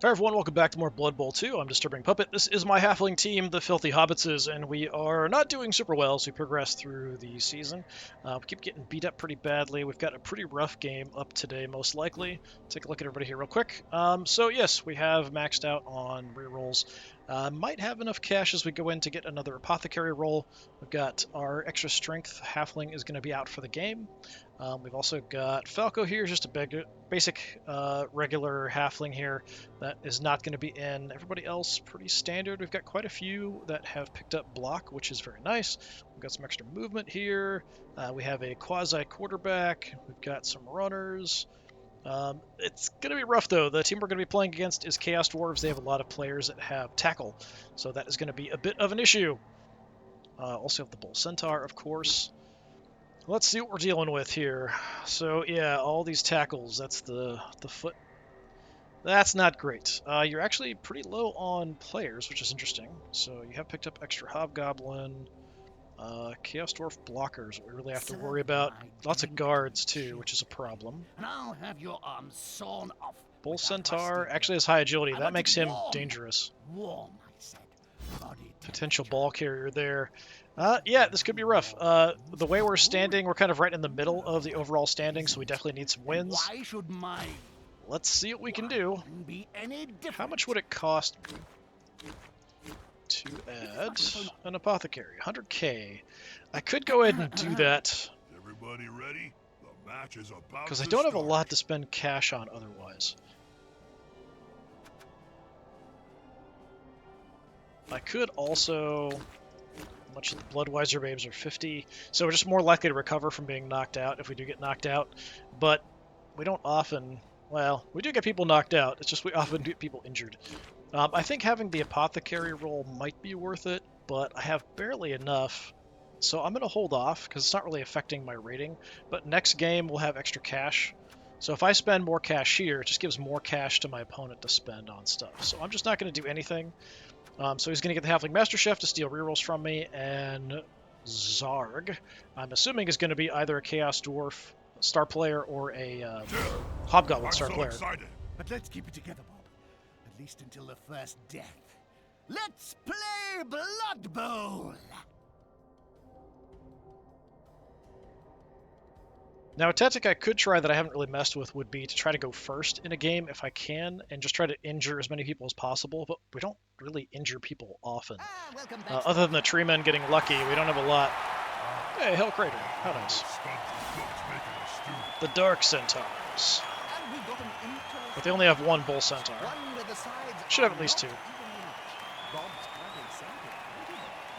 Hi everyone, welcome back to more Blood Bowl 2. I'm DisturbingPuppet. This is my Halfling team, the Filthy Hobitses, and we are not doing super well as we progress through the season. We keep getting beat up pretty badly. We've got a pretty rough game up today, most likely. Take a look at everybody here real quick. So yes, we have maxed out on rerolls. Might have enough cash as we go in to get another Apothecary roll. We've got our extra strength. Halfling is going to be out for the game. We've also got Falco here, just a basic regular halfling here that is not going to be in. Everybody else pretty standard. We've got quite a few that have picked up block, which is very nice. We've got some extra movement here. We have a quasi quarterback. We've got some runners. It's going to be rough though. The team we're going to be playing against is Chaos Dwarves. They have a lot of players that have tackle, so that is going to be a bit of an issue. Also have the Bull Centaur, of course. Let's see what we're dealing with here. So yeah, all these tackles, that's the foot. That's not great. You're actually pretty low on players, which is interesting. So you have picked up extra Hobgoblin, Chaos Dwarf blockers, what we really have to worry about. Lots of guards too, which is a problem. And I'll have your arms sawn off. Bull Centaur actually has high agility. That makes him dangerous. Warm, I said. Potential ball carrier there. Yeah, this could be rough. The way we're standing, we're kind of right in the middle of the overall standing, so we definitely need some wins. Why should my Let's see what we can do. be any different? How much would it cost to add an apothecary? 100k. I could go ahead and do that. Everybody ready? The match is about because I to don't have a start. lot to spend cash on otherwise. I could also... How much of the Bloodwiser babes are 50, so we're just more likely to recover from being knocked out if we do get knocked out. But we don't often... Well, we do get people knocked out, it's just we often get people injured. I think having the apothecary roll might be worth it, but I have barely enough. So I'm going to hold off, because it's not really affecting my rating. But next game, we'll have extra cash. So if I spend more cash here, it just gives more cash to my opponent to spend on stuff. So I'm just not going to do anything. So he's going to get the Halfling Master Chef to steal rerolls from me, and Zarg, I'm assuming, is going to be either a Chaos Dwarf star player or a Hobgoblin I'm star so player. excited. But let's keep it together, Bob. At least until the first death. Let's play Blood Bowl. Now, a tactic I could try that I haven't really messed with would be to try to go first in a game if I can, and just try to injure as many people as possible, but we don't really injure people often. Other than the tree men getting lucky, we don't have a lot. Hey, Hell Crater, how nice. Stunt is cooked, making a stew. The Dark Centaurs. But they only have one Bull Centaur. Should have at least two.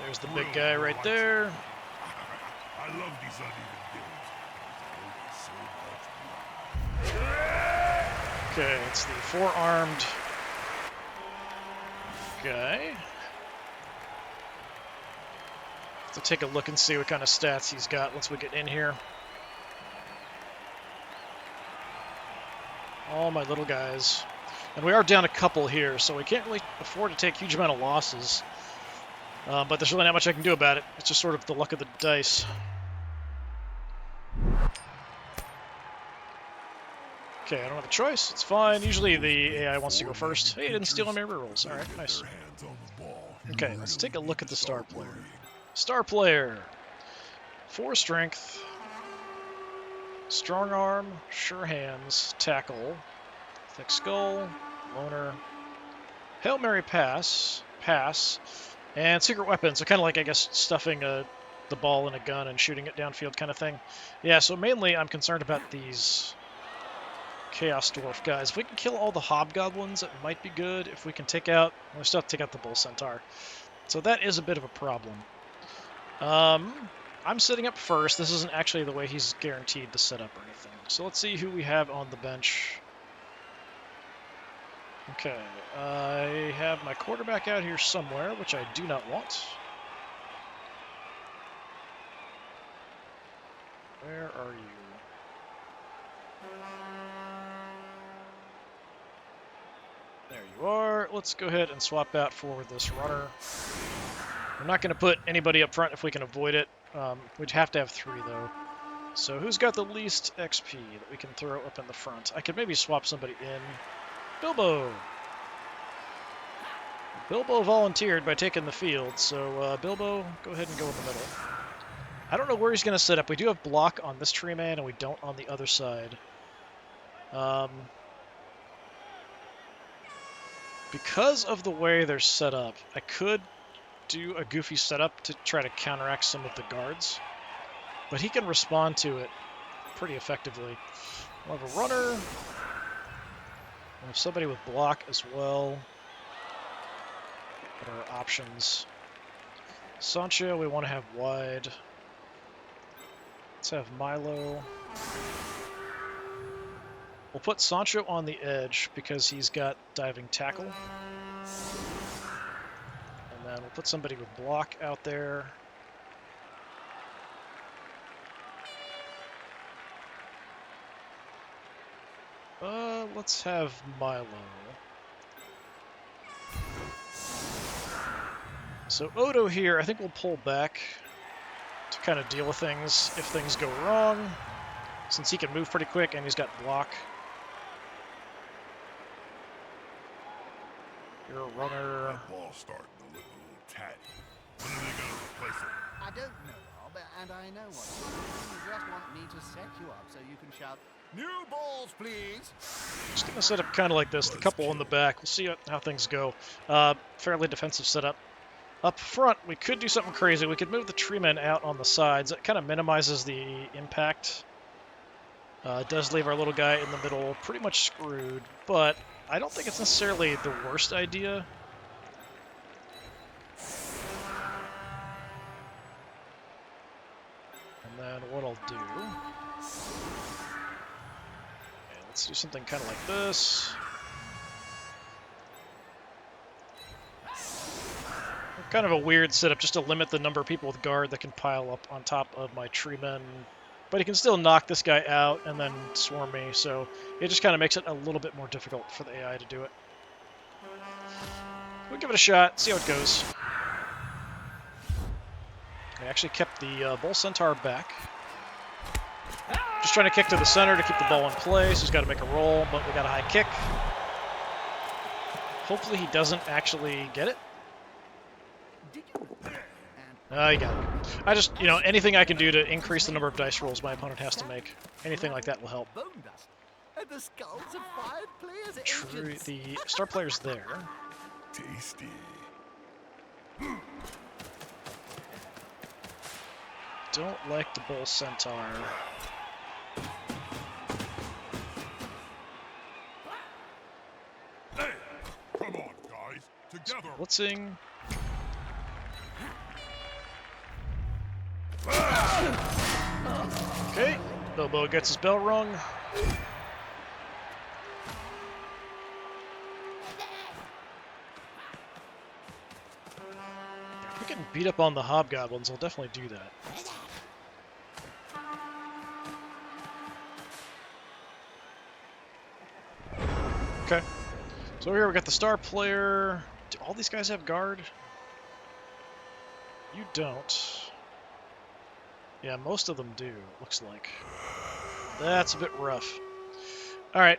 There's the big guy right there. I love these uneven games. Okay, it's the four-armed guy. Have to take a look and see what kind of stats he's got once we get in here. All my little guys. And we are down a couple here, so we can't really afford to take a huge amount of losses. But there's really not much I can do about it. It's just sort of the luck of the dice. Okay, I don't have a choice. It's fine. Usually the AI wants to go first. Hey, it didn't steal my rerolls. Alright, nice. Okay, let's take a look at the star player. Star player. 4 strength. Strong arm, sure hands, tackle, thick skull, loner, Hail Mary pass, and secret weapons. So kind of like, I guess, stuffing the ball in a gun and shooting it downfield kind of thing. Yeah, so mainly I'm concerned about these Chaos Dwarf guys. If we can kill all the Hobgoblins, it might be good. If we can take out... We still have to take out the Bull Centaur. So that is a bit of a problem. I'm sitting up first. This isn't actually the way he's guaranteed to set up or anything. So let's see who we have on the bench. Okay, I have my quarterback out here somewhere, which I do not want. Where are you? There you are. Let's go ahead and swap out for this runner. We're not going to put anybody up front if we can avoid it. We'd have to have 3, though. So who's got the least XP that we can throw up in the front? I could maybe swap somebody in. Bilbo! Bilbo volunteered by taking the field, so Bilbo, go ahead and go in the middle. I don't know where he's going to set up. We do have block on this tree man, and we don't on the other side. Because of the way they're set up, I could do a goofy setup to try to counteract some of the guards, but he can respond to it pretty effectively. We'll have a runner. We'll have somebody with block as well. What are our options? Sancho, we want to have wide. Let's have Milo. We'll put Sancho on the edge because he's got diving tackle. And then we'll put somebody with block out there. Let's have Milo. So Odo here, I think we'll pull back to kind of deal with things if things go wrong, since he can move pretty quick and he's got block. You're a runner. That ball's starting to look a little tatty. When are they gonna replace it? I don't know, Rob, and I know what you mean. You just want me to set you up so you can shout, "New balls, please!" Just going to set up kind of like this, the couple in the back. We'll see how things go. Fairly defensive setup. Up front, we could do something crazy. We could move the tree men out on the sides. It kind of minimizes the impact. It does leave our little guy in the middle pretty much screwed, but I don't think it's necessarily the worst idea. And then what I'll do... Okay, let's do something kind of like this. Kind of a weird setup just to limit the number of people with guard that can pile up on top of my tree men. But he can still knock this guy out and then swarm me, so it just kind of makes it a little bit more difficult for the AI to do it. We'll give it a shot, see how it goes. I actually kept the Bull Centaur back. Just trying to kick to the center to keep the ball in play, so he's got to make a roll, but we got a high kick. Hopefully he doesn't actually get it. You got it. I just, anything I can do to increase the number of dice rolls my opponent has to make. Anything like that will help. And the skulls of 5 players True, agents. the star player's there. Tasty. Don't like the Bull Centaur. Hey, come on, guys. Together. Blitzing. Okay, Bilbo gets his bell rung. If we can beat up on the hobgoblins, I'll definitely do that. Okay, so here we got the star player. Do all these guys have guard? You don't. Yeah, most of them do, looks like. That's a bit rough. Alright.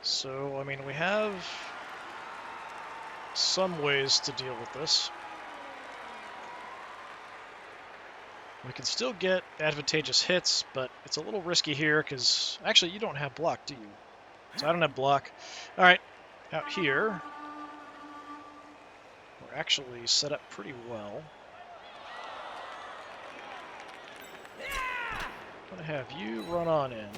So, I mean, we have some ways to deal with this. We can still get advantageous hits, but it's a little risky here because... Actually, you don't have block, do you? So I don't have block. Alright, out here, we're actually set up pretty well. I'm going to have you run on in.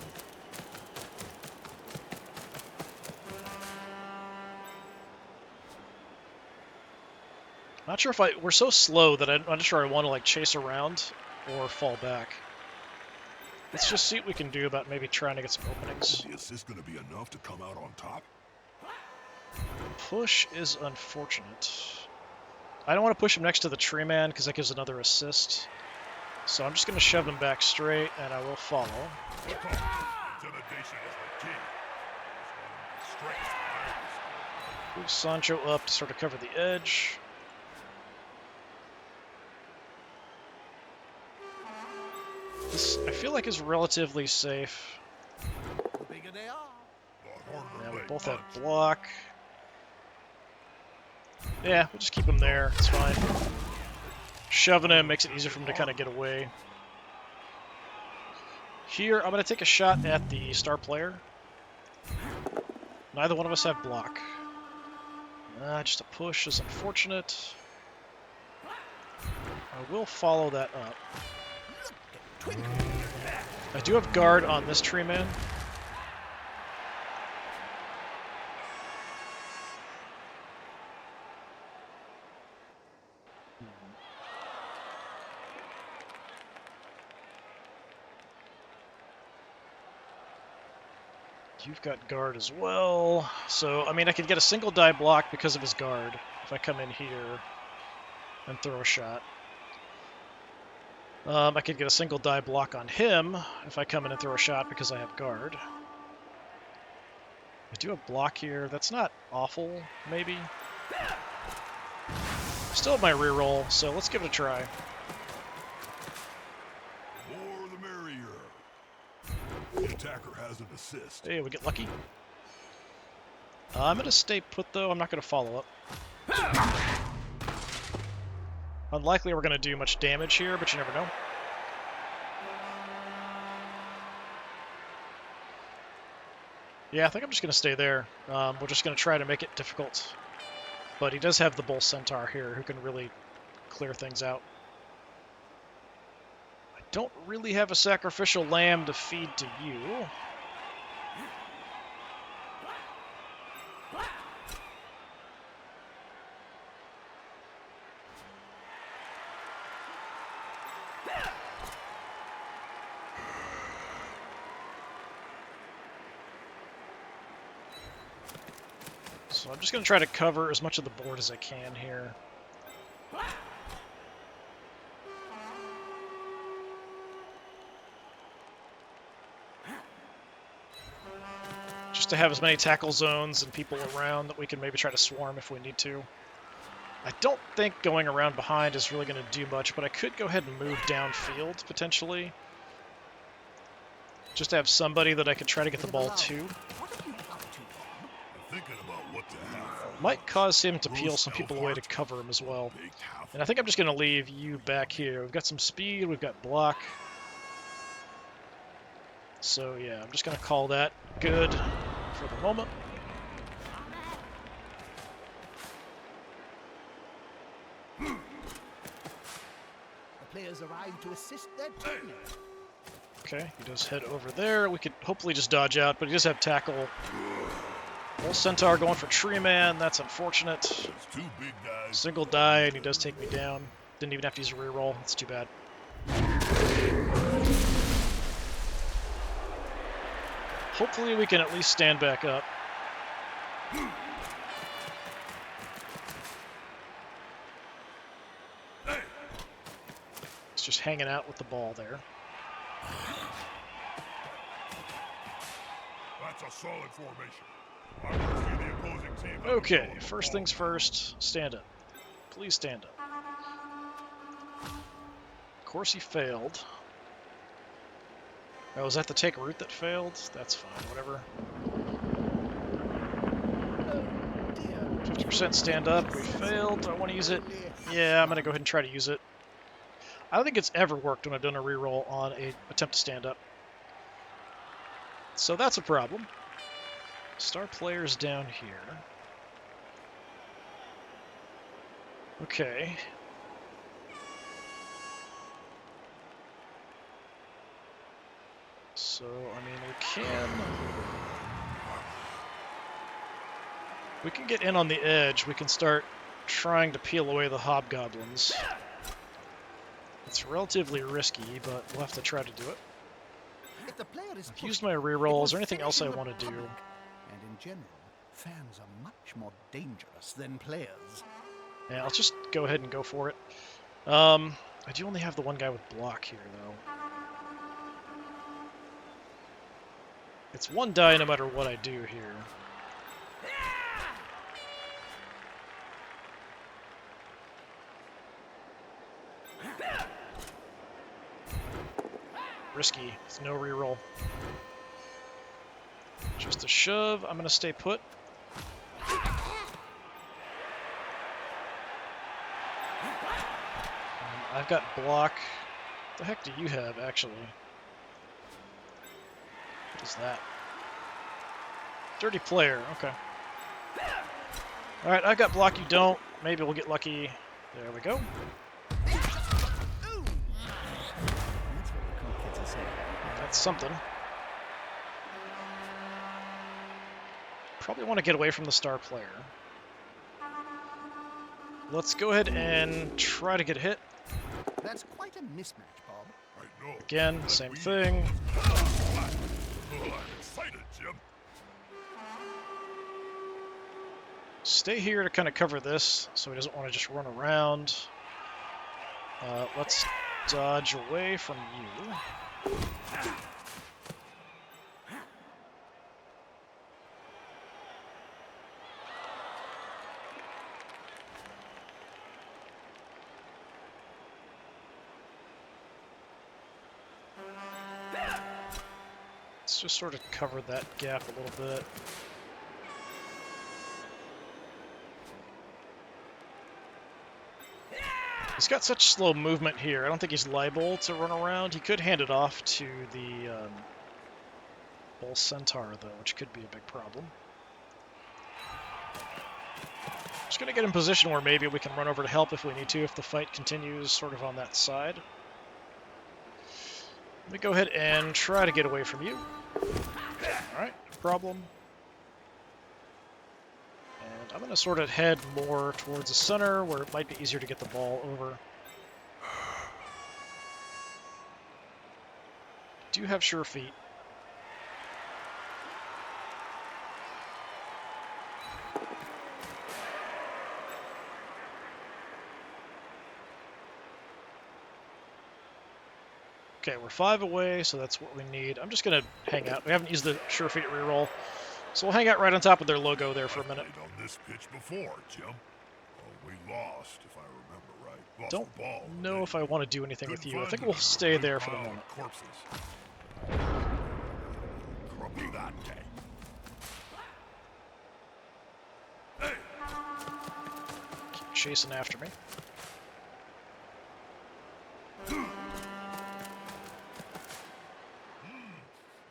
Not sure if we're so slow that I'm not sure I want to like chase around or fall back. Let's just see what we can do about maybe trying to get some openings. The assist gonna be enough to come out on top? Push is unfortunate. I don't want to push him next to the tree man because that gives another assist. So I'm just going to shove him back straight, and I will follow. Intimidation is the key. Strength. Move Sancho up to sort of cover the edge. This, I feel like, is relatively safe. The bigger they are. The harder Yeah, we they both have punch. block. Yeah, we'll just keep him there. It's fine. Shoving him makes it easier for him to kind of get away. Here, I'm going to take a shot at the star player. Neither one of us have block. Just a push is unfortunate. I will follow that up. I do have guard on this tree man. You've got guard as well. So, I mean, I could get a single die block because of his guard if I come in here and throw a shot. I could get a single die block on him if I come in and throw a shot because I have guard. I do have block here. That's not awful, maybe. Still have my reroll, so let's give it a try. More the merrier. The attacker has an assist. Hey, we get lucky. I'm going to stay put, though. I'm not going to follow up. Unlikely we're going to do much damage here, but you never know. Yeah, I think I'm just going to stay there. We're just going to try to make it difficult. But he does have the Bull Centaur here, who can really clear things out. I don't really have a sacrificial lamb to feed to you. So I'm just going to try to cover as much of the board as I can here. Just to have as many tackle zones and people around that we can maybe try to swarm if we need to. I don't think going around behind is really going to do much, but I could go ahead and move downfield, potentially. Just to have somebody that I could try to get the ball to. Thinking about what to have. Might cause him to peel some people away to cover him as well. And I think I'm just going to leave you back here. We've got some speed, we've got block. So yeah, I'm just going to call that good for the moment. The players arrive to assist their teammates. Okay, he does head over there. We could hopefully just dodge out, but he does have tackle. Bull Centaur going for Tree Man. That's unfortunate. It's two big guys. Single die, and he does take me down. Didn't even have to use a reroll. That's too bad. Hopefully we can at least stand back up. It's just hanging out with the ball there. That's a solid formation. I want to see the opposing team. Okay, first things first, stand up. Please stand up. Of course he failed. Oh, was that the take root that failed? That's fine, whatever. 50% stand up, we failed. Do I want to use it? Yeah, I'm going to go ahead and try to use it. I don't think it's ever worked when I've done a reroll on an attempt to stand up. So that's a problem. Star players down here. Okay. So, I mean, we can get in on the edge. We can start trying to peel away the hobgoblins. It's relatively risky, but we'll have to try to do it. If the player is I've used my rerolls. Is there anything else I want to do? And in general, fans are much more dangerous than players. Yeah, let's just go ahead and go for it. I do only have the one guy with block here, though. It's one die no matter what I do here. Risky. It's no reroll. Just a shove. I'm going to stay put. I've got block. What the heck do you have, actually? What is that? Dirty player, okay. Alright, I've got block, you don't. Maybe we'll get lucky. There we go. That's something. Probably want to get away from the star player. Let's go ahead and try to get a hit. That's quite a mismatch, Bob. I know. Again, but same we- thing. I'm excited, Jim. Stay here to kind of cover this, so he doesn't want to just run around. Let's dodge away from you. Let's just sort of cover that gap a little bit. He's got such slow movement here. I don't think he's liable to run around. He could hand it off to the Bull Centaur, though, which could be a big problem. Just going to get in position where maybe we can run over to help if we need to, if the fight continues sort of on that side. Let me go ahead and try to get away from you. Alright, no problem. And I'm going to sort of head more towards the center, where it might be easier to get the ball over. Do have sure feet. Okay, we're 5 away, so that's what we need. I'm just going to hang out. We haven't used the sure feet reroll, so we'll hang out right on top of their logo there for a minute. I played on this pitch before, Jim. Oh, we lost, if I remember right. Lost Don't the ball. know if I want to do anything with Good you. I fun think to we'll them. stay Good there for the pile of moment. Corpses. Crumble that day. Hey, Keep chasing after me.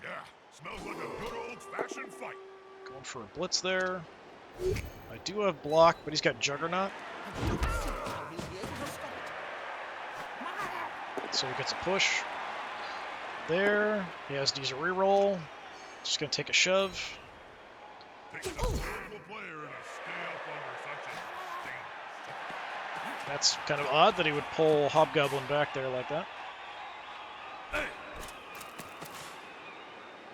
yeah, smells like a good old-fashioned fight. Going for a blitz there. I do have block, but he's got Juggernaut, so he gets a push. There. He has to use a reroll. Just going to take a shove. Takes a skillful player to stay up under such a dangerous. That's kind of odd that he would pull Hobgoblin back there like that. Hey,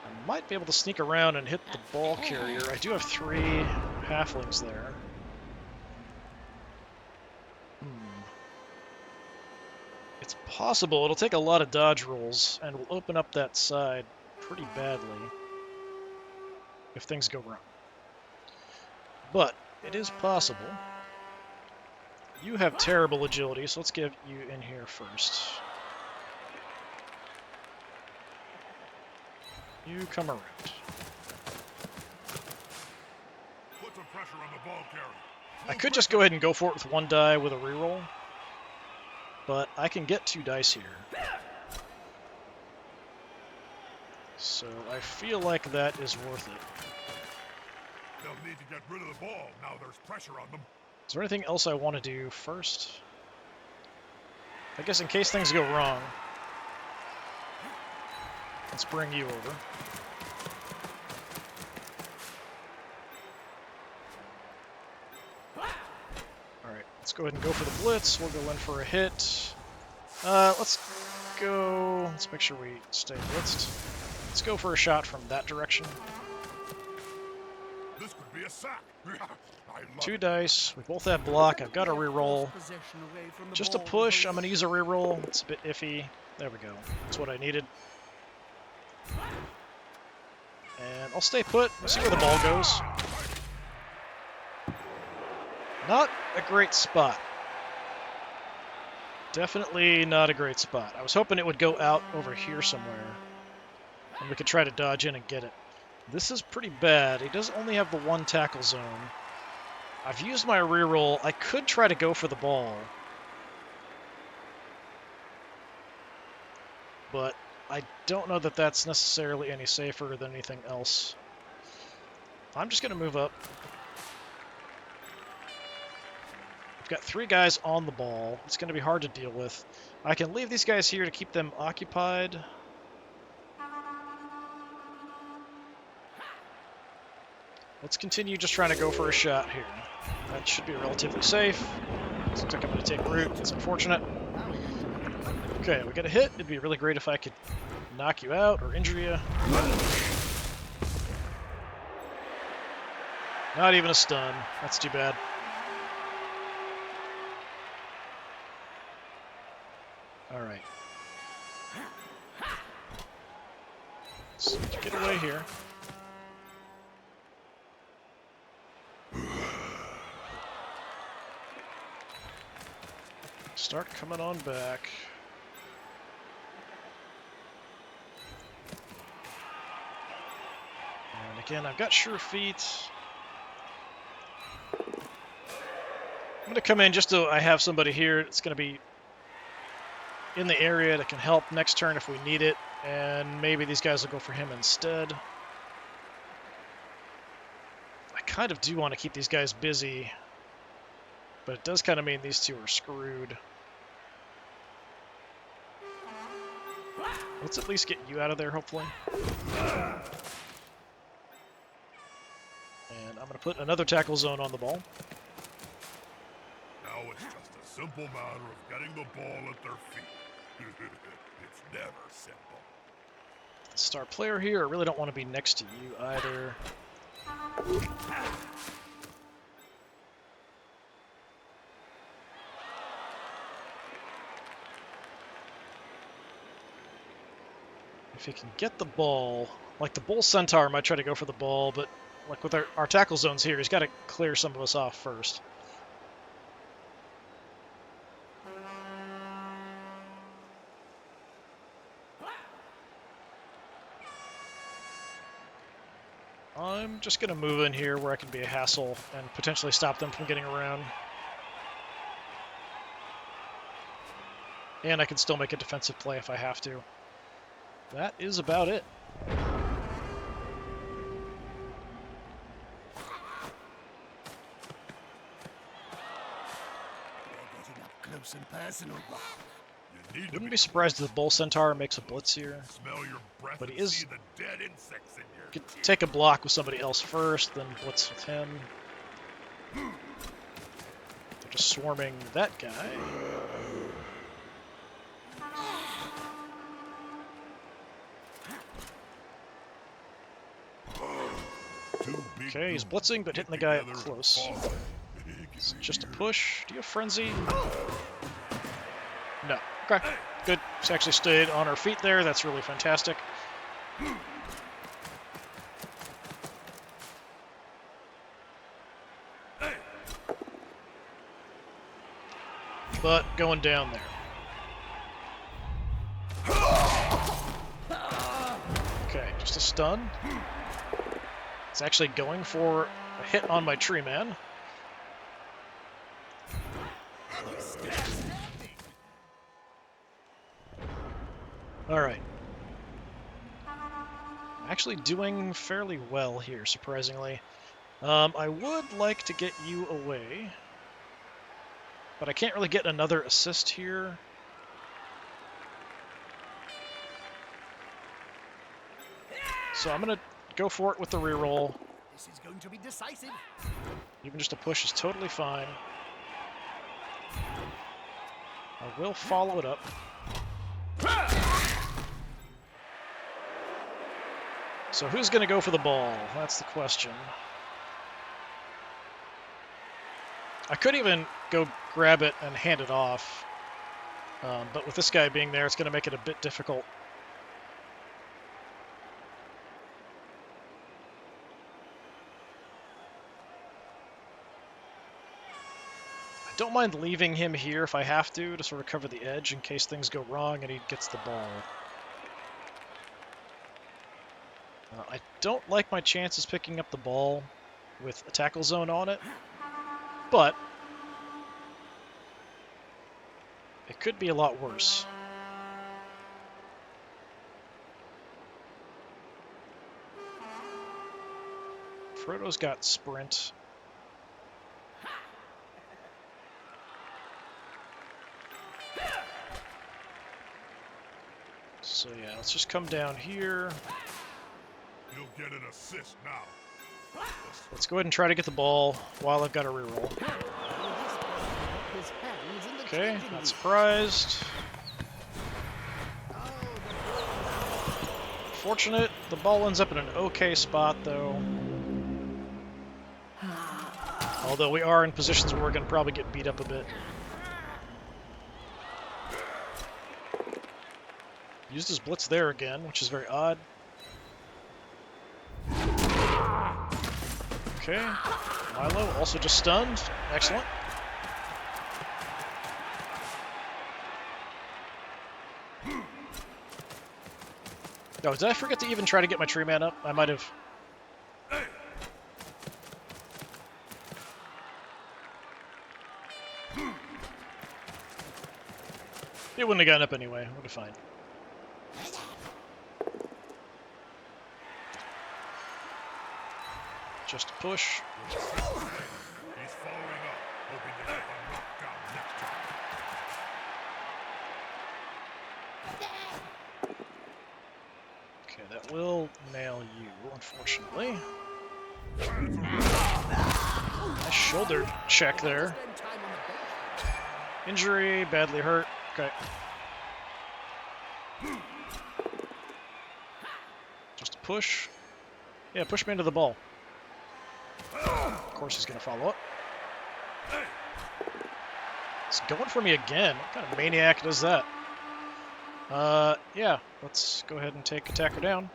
I might be able to sneak around and hit the ball carrier. I do have 3 halflings there. It's possible. It'll take a lot of dodge rolls, and will open up that side pretty badly if things go wrong. But it is possible. You have terrible agility, so let's get you in here first. You come around. put some pressure on the ball carrier. I could just go ahead and go for it with 1 die with a reroll, but I can get 2 dice here. So I feel like that is worth it. They'll need to get rid of the ball. Now there's pressure on them. Is there anything else I want to do first? I guess in case things go wrong, let's bring you over. Alright, let's go ahead and go for the blitz. We'll go in for a hit. Let's make sure we stay blitzed. Let's go for a shot from that direction. This could be a sack. I love 2 it. dice. We both have block. I've got a reroll. Just a push. I'm going to use a reroll. It's a bit iffy. There we go. That's what I needed. And I'll stay put. We'll see where the ball goes. Not a great spot. Definitely not a great spot. I was hoping it would go out over here somewhere, and we could try to dodge in and get it. This is pretty bad. He does only have the 1 tackle zone. I've used my reroll. I could try to go for the ball. but I don't know that that's necessarily any safer than anything else. I'm just going to move up. We've got 3 guys on the ball. It's going to be hard to deal with. I can leave these guys here to keep them occupied. Let's continue just trying to go for a shot here. That should be relatively safe. Looks like I'm going to take root. It's unfortunate. Okay, we got a hit. It'd be really great if I could knock you out or injure you. Not even a stun. That's too bad. Alright. Let's get away here. Start coming on back. And again, I've got sure feet. I'm going to come in just so I have somebody here. It's going to be in the area that can help next turn if we need it. And maybe these guys will go for him instead. I kind of do want to keep these guys busy. But it does kind of mean these 2 are screwed. Let's at least get you out of there, hopefully. And I'm going to put another tackle zone on the ball. Now it's just a simple matter of getting the ball at their feet. It's never simple. Star player here. I really don't want to be next to you either. If he can get the ball, like the bull centaur might try to go for the ball, but like with our tackle zones here, he's got to clear some of us off first. I'm just going to move in here where I can be a hassle and potentially stop them from getting around. And I can still make a defensive play if I have to. That is about it. Getting up close and personal. You need to Wouldn't be surprised if the bull centaur makes a blitz here. smell your breath But he and is- see the dead insects in your Could take a block with somebody else first, then blitz with him. They're just swarming that guy. Okay, he's blitzing, but hitting the guy up close. It's just a push. Do you have frenzy? No. Okay, good. She's actually stayed on her feet there. That's really fantastic. But going down there. Okay, just a stun. It's actually going for a hit on my tree man. Alright. Actually doing fairly well here, surprisingly. I would like to get you away, but I can't really get another assist here. So I'm going to go for it with the reroll. This is going to be decisive. Even just a push is totally fine. I will follow it up. So who's going to go for the ball? That's the question. I could even go grab it and hand it off. But with this guy being there, it's going to make it a bit difficult. I don't mind leaving him here if I have to sort of cover the edge in case things go wrong and he gets the ball. I don't like my chances picking up the ball with a tackle zone on it, but it could be a lot worse. Frodo's got sprint. So yeah, let's just come down here. You'll get an assist now. Let's go ahead and try to get the ball while I've got a reroll. Okay, not surprised. Fortunate, the ball ends up in an okay spot though. Although we are in positions where we're going to probably get beat up a bit. Used his blitz there again, which is very odd. Okay, Milo also just stunned. Excellent. Oh, did I forget to even try to get my tree man up? I might have. It wouldn't have gotten up anyway. Would have fine. Just a push. He's following up, hoping to get a knockdown next time. Okay, that will nail you, unfortunately. Nice shoulder check there. Injury, badly hurt. Okay. Just a push. Yeah, push me into the ball. Of course he's going to follow up. It's going for me again. What kind of maniac does that? Yeah, let's go ahead and take attacker down.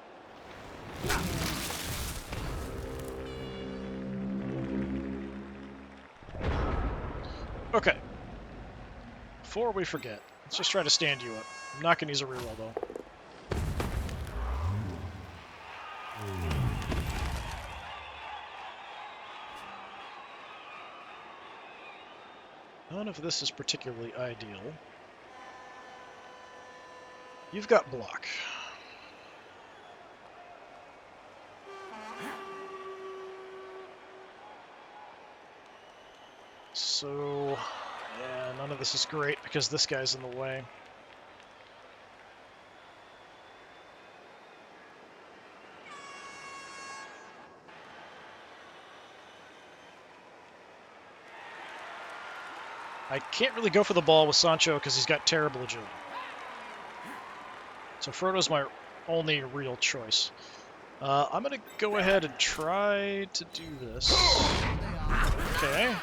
Okay. Before we forget, let's just try to stand you up. I'm not going to use a reroll, though. None of this is particularly ideal. You've got block. So, yeah, none of this is great because this guy's in the way. I can't really go for the ball with Sancho because he's got terrible agility. So Frodo's my only real choice. I'm going to go ahead and try to do this. Okay.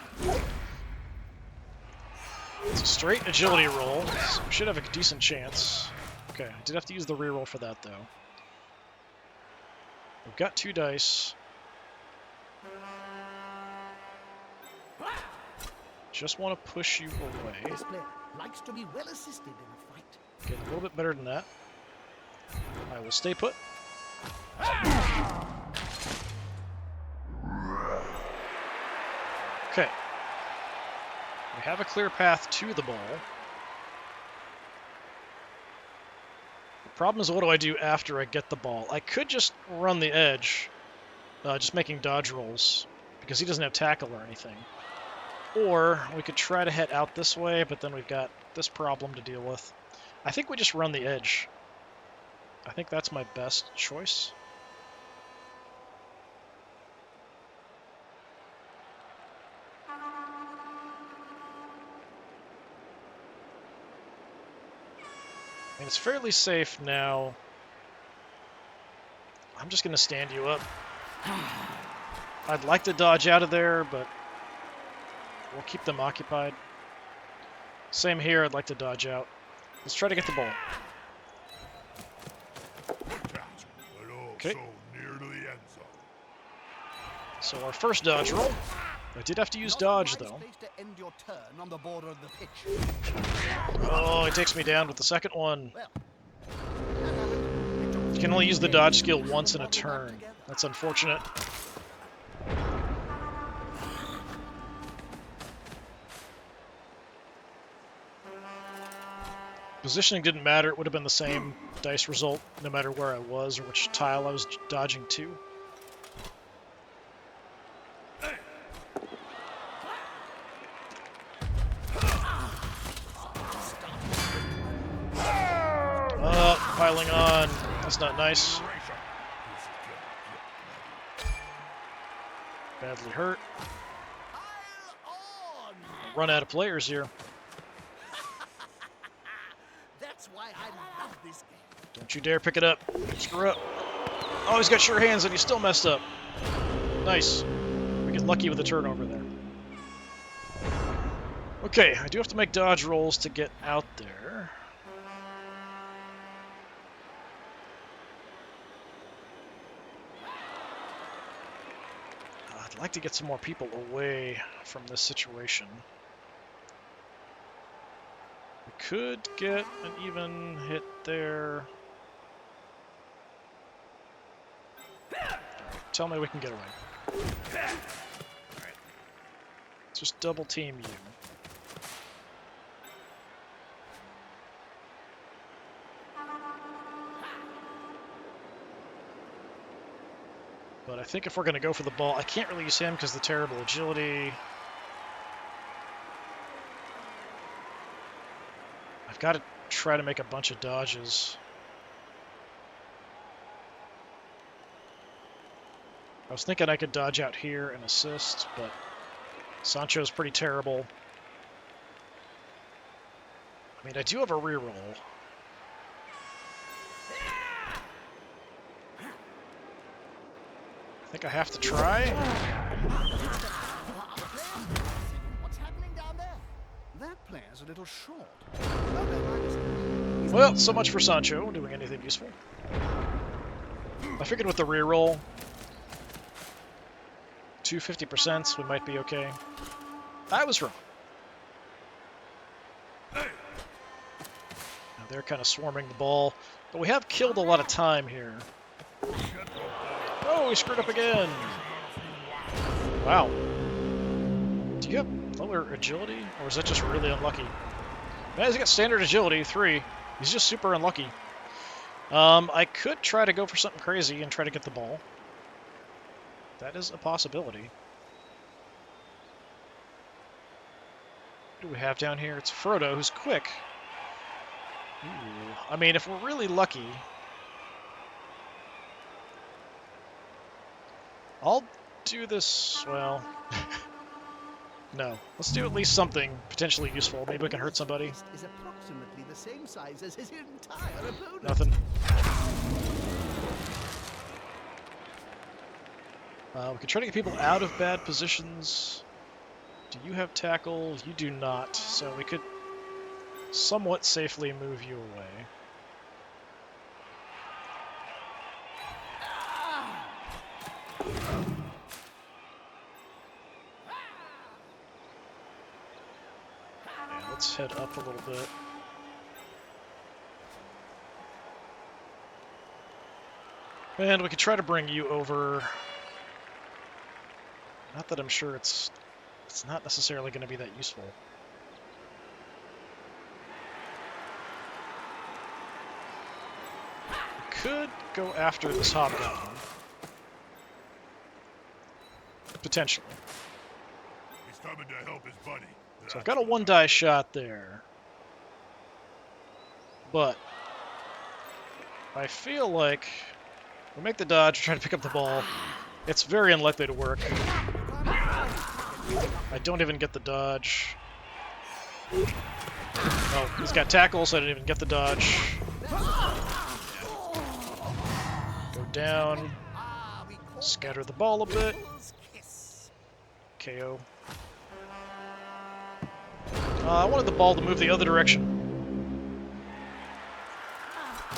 It's a straight agility roll, so we should have a decent chance. Okay, I did have to use the reroll for that, though. We've got 2 dice. Just want to push you away. This player likes to be well assisted in a fight. Get a little bit better than that. I will stay put. Okay. We have a clear path to the ball. The problem is, what do I do after I get the ball? I could just run the edge, just making dodge rolls, because he doesn't have tackle or anything. Or we could try to head out this way, but then we've got this problem to deal with. I think we just run the edge. I think that's my best choice. And it's fairly safe now. I'm just going to stand you up. I'd like to dodge out of there, but we'll keep them occupied. Same here, I'd like to dodge out. Let's try to get the ball. Okay. Near to the end zone. So our first dodge roll. I did have to use dodge, though. Oh, it takes me down with the second one. You can only use the dodge skill once in a turn. That's unfortunate. Positioning didn't matter. It would have been the same dice result no matter where I was or which tile I was dodging to. piling on. That's not nice. Badly hurt. Pile on! Run out of players here. That's why I love this game. Don't you dare pick it up. Screw up. Oh, he's got sure hands and he's still messed up. Nice. We get lucky with the turnover there. Okay, I do have to make dodge rolls to get out there. I'd like to get some more people away from this situation. We could get an even hit there. Right, tell me we can get away. Alright. Let's just double team you. But I think if we're going to go for the ball, I can't really use him because of the terrible agility. I've got to try to make a bunch of dodges. I was thinking I could dodge out here and assist, but Sancho's pretty terrible. I mean, I do have a reroll. I think I have to try. What's happening down there? That player's a little short. Well, so much for Sancho doing anything useful. I figured with the reroll, 250%, we might be okay. I was wrong. Now they're kind of swarming the ball, but we have killed a lot of time here. Oh, we screwed up again. Wow. Do you have lower agility, or is that just really unlucky? Man, he's got standard agility, 3. He's just super unlucky. I could try to go for something crazy and try to get the ball. That is a possibility. What do we have down here? It's Frodo, who's quick. Ooh. I mean, if we're really lucky, I'll do this, well, no. Let's do at least something potentially useful. Maybe we can hurt somebody. Is approximately the same size as his entire opponent. Nothing. We could try to get people out of bad positions. Do you have tackle? You do not, so we could somewhat safely move you away. Yeah, let's head up a little bit. And we could try to bring you over. Not that I'm sure it's not necessarily going to be that useful. We could go after this Hobgoblin. Potentially. He's coming to help his buddy. So I've got a 1-die shot there. But I feel like we make the dodge, try to pick up the ball. It's very unlikely to work. I don't even get the dodge. Oh, he's got tackle, so I didn't even get the dodge. Go down. Scatter the ball a bit. KO. I wanted the ball to move the other direction.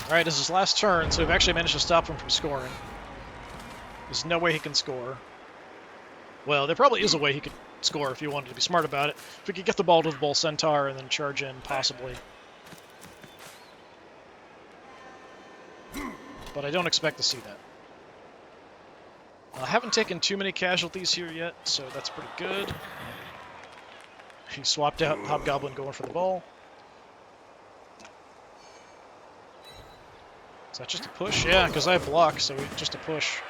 Alright, this is his last turn, so we've actually managed to stop him from scoring. There's no way he can score. Well, there probably is a way he could score if you wanted to be smart about it. If we could get the ball to the Bull Centaur and then charge in, possibly. But I don't expect to see that. I haven't taken too many casualties here yet, so that's pretty good. He swapped out Hobgoblin going for the ball. Is that just a push? Yeah, because I block, so just a push.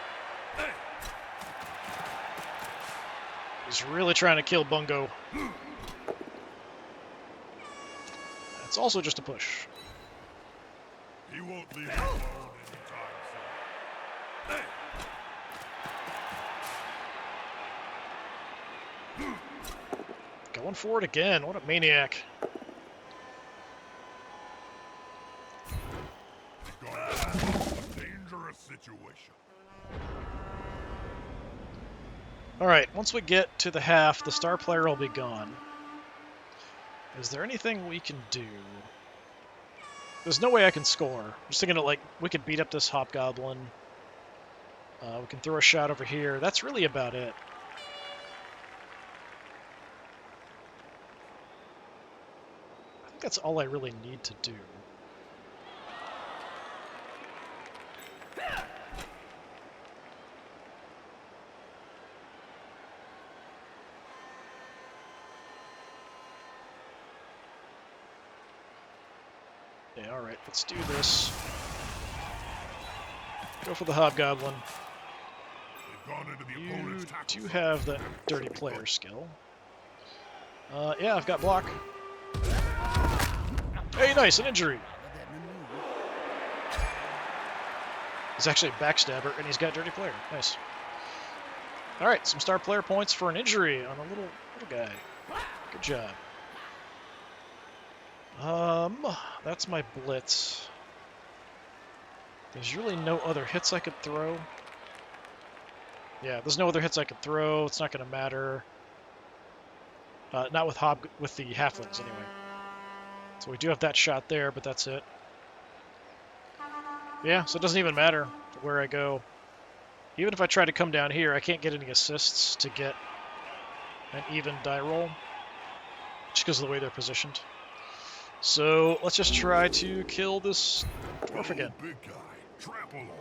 He's really trying to kill Bungo. It's also just a push. He won't leave you alone anytime soon. Going for it again. What a maniac. You've gone into a dangerous situation. Alright, once we get to the half, the star player will be gone. Is there anything we can do? There's no way I can score. I'm just thinking of, like, we could beat up this hobgoblin. We can throw a shot over here. That's really about it. I think that's all I really need to do. Yeah, alright, let's do this. Go for the hobgoblin. They've gone into the You opponent's tackle do zone. have that dirty player skill. Yeah, I've got block. Hey, nice, an injury. He's actually a backstabber, and he's got dirty player. Nice. Alright, some star player points for an injury on a little guy. Good job. That's my blitz. There's really no other hits I could throw. Yeah, there's no other hits I could throw. It's not going to matter. Not with the halflings, anyway. So we do have that shot there, but that's it. Yeah, so it doesn't even matter where I go. Even if I try to come down here, I can't get any assists to get an even die roll, just because of the way they're positioned. So let's just try to kill this dwarf again. Big guy, trample all over.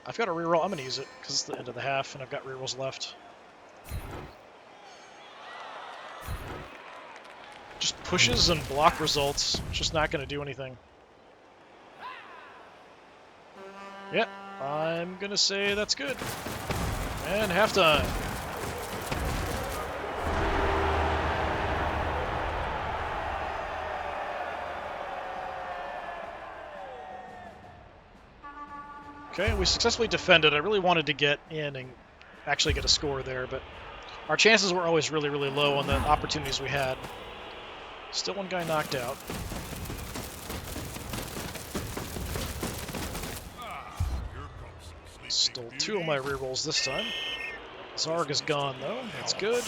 I've got a reroll. I'm going to use it because it's the end of the half, and I've got rerolls left. Just pushes and block results. It's just not going to do anything. Yep, I'm going to say that's good. And halftime. Okay, we successfully defended. I really wanted to get in and actually get a score there, but our chances were always really, really low on the opportunities we had. Still one guy knocked out. Here comes some Stole sleeping two of my beauty. rerolls this time. Zarg is gone, though. That's good.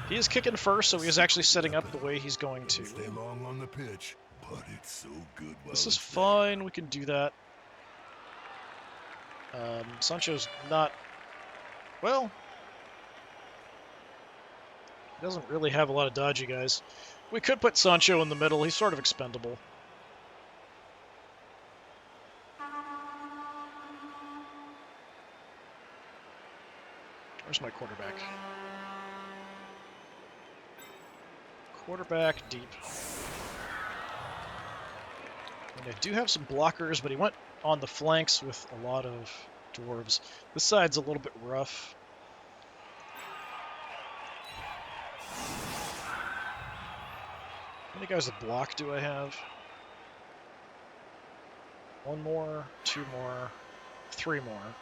He is kicking first, so he is actually setting up the way he's going to. Stay long on the pitch, but it's so good while This is it's fine. We can do that. Sancho's not... Well... He doesn't really have a lot of dodgy guys. We could put Sancho in the middle. He's sort of expendable. Where's my quarterback? Quarterback deep. And I do have some blockers, but he went on the flanks with a lot of dwarves. This side's a little bit rough. How many guys with block do I have? One more, two more, three more.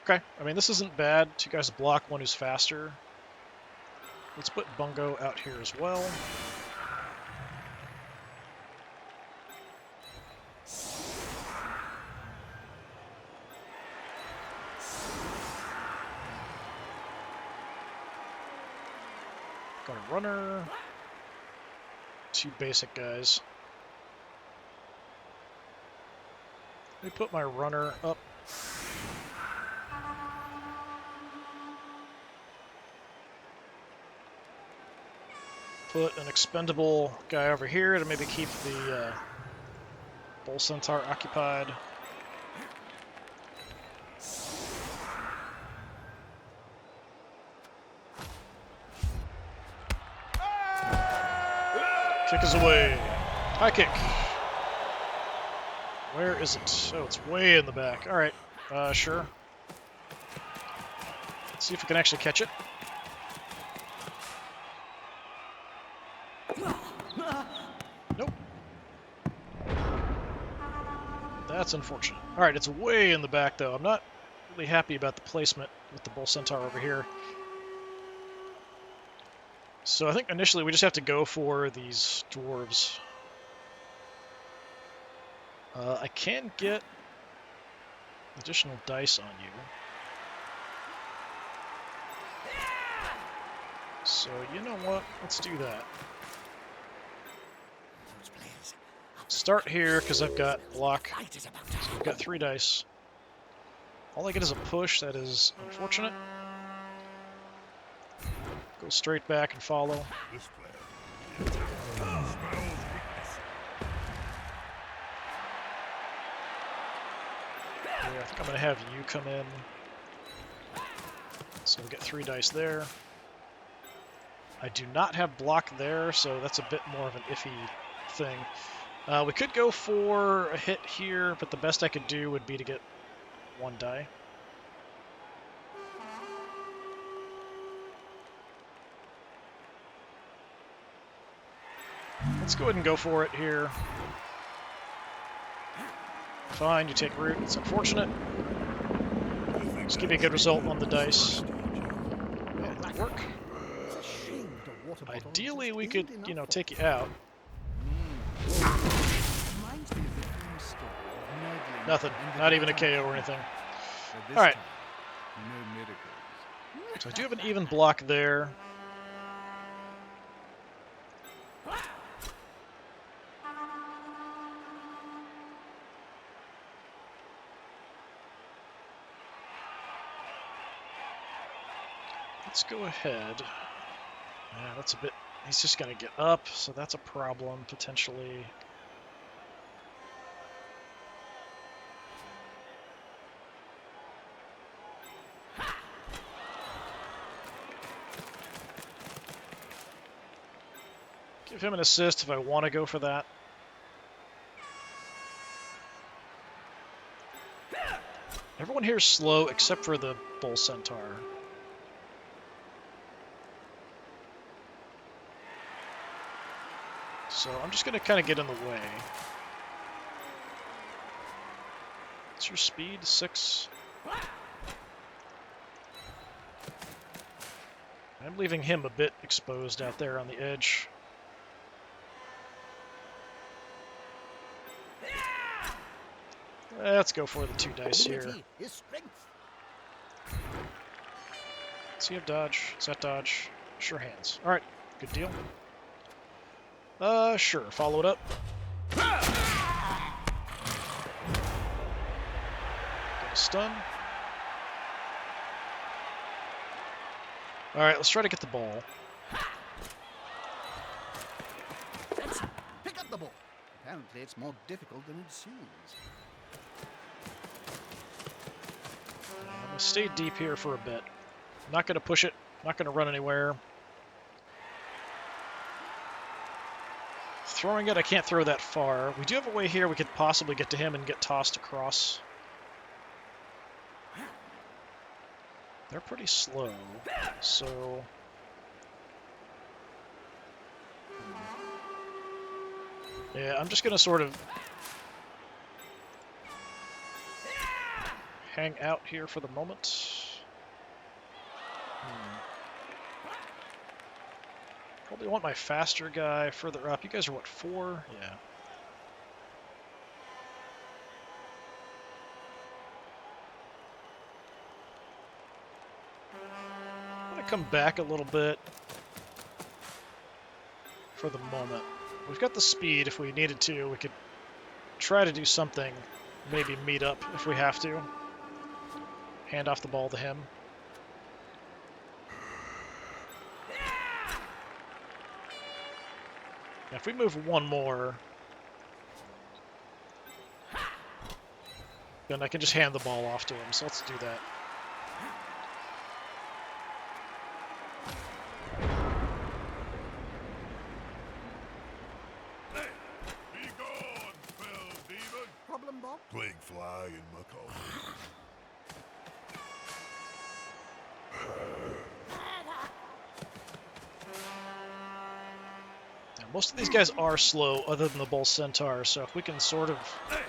Okay, I mean, this isn't bad. Two guys with block, one who's faster. Let's put Bungo out here as well. Got a runner. Two basic guys. Let me put my runner up. Put an expendable guy over here to maybe keep the Bull Centaur occupied. Kick is away. High kick. Where is it? Oh, it's way in the back. All right. Sure. Let's see if we can actually catch it. Nope. That's unfortunate. All right, it's way in the back, though. I'm not really happy about the placement with the Bull Centaur over here. So I think initially we just have to go for these dwarves. I can get additional dice on you. So you know what? Let's do that. Start here because I've got block. So I've got 3 dice. All I get is a push. That is unfortunate. Go straight back and follow. This player smells weakness. Yeah, I think I'm going to have you come in. So we'll get 3 dice there. I do not have block there, so that's a bit more of an iffy thing. We could go for a hit here, but the best I could do would be to get 1 die. Let's go ahead and go for it here. Fine, you take root. It's unfortunate. Just give you a good result on the dice. Yeah, it didn't work. Ideally, we could, you know, take you out. Nothing. Not even a KO or anything. All right. So I do have an even block there. Let's go ahead. Yeah, that's a bit... He's just going to get up, so that's a problem, potentially. Give him an assist if I want to go for that. Everyone here is slow except for the Bull Centaur. So I'm just going to kind of get in the way. What's your speed? 6? I'm leaving him a bit exposed out there on the edge. Let's go for the 2 dice here. Does he have dodge? Is that dodge? Sure hands. Alright, good deal. Sure. Follow it up. Get a stun. Alright, let's try to get the ball. Let's pick up the ball. Apparently it's more difficult than it seems. I'm going to stay deep here for a bit. Not going to push it. Not going to run anywhere. Throwing it, I can't throw that far. We do have a way here we could possibly get to him and get tossed across. They're pretty slow, so... Yeah, I'm just going to sort of hang out here for the moment. Probably want my faster guy further up. You guys are what, 4? Yeah. I'm going to come back a little bit for the moment. We've got the speed if we needed to. We could try to do something. Maybe meet up if we have to. Hand off the ball to him. Now, if we move 1 more, then I can just hand the ball off to him. So let's do that. Be gone, fell demon! Problem, Bob? Plague fly in my coffee. Now most of these guys are slow, other than the Bull Centaur. So if we can sort of,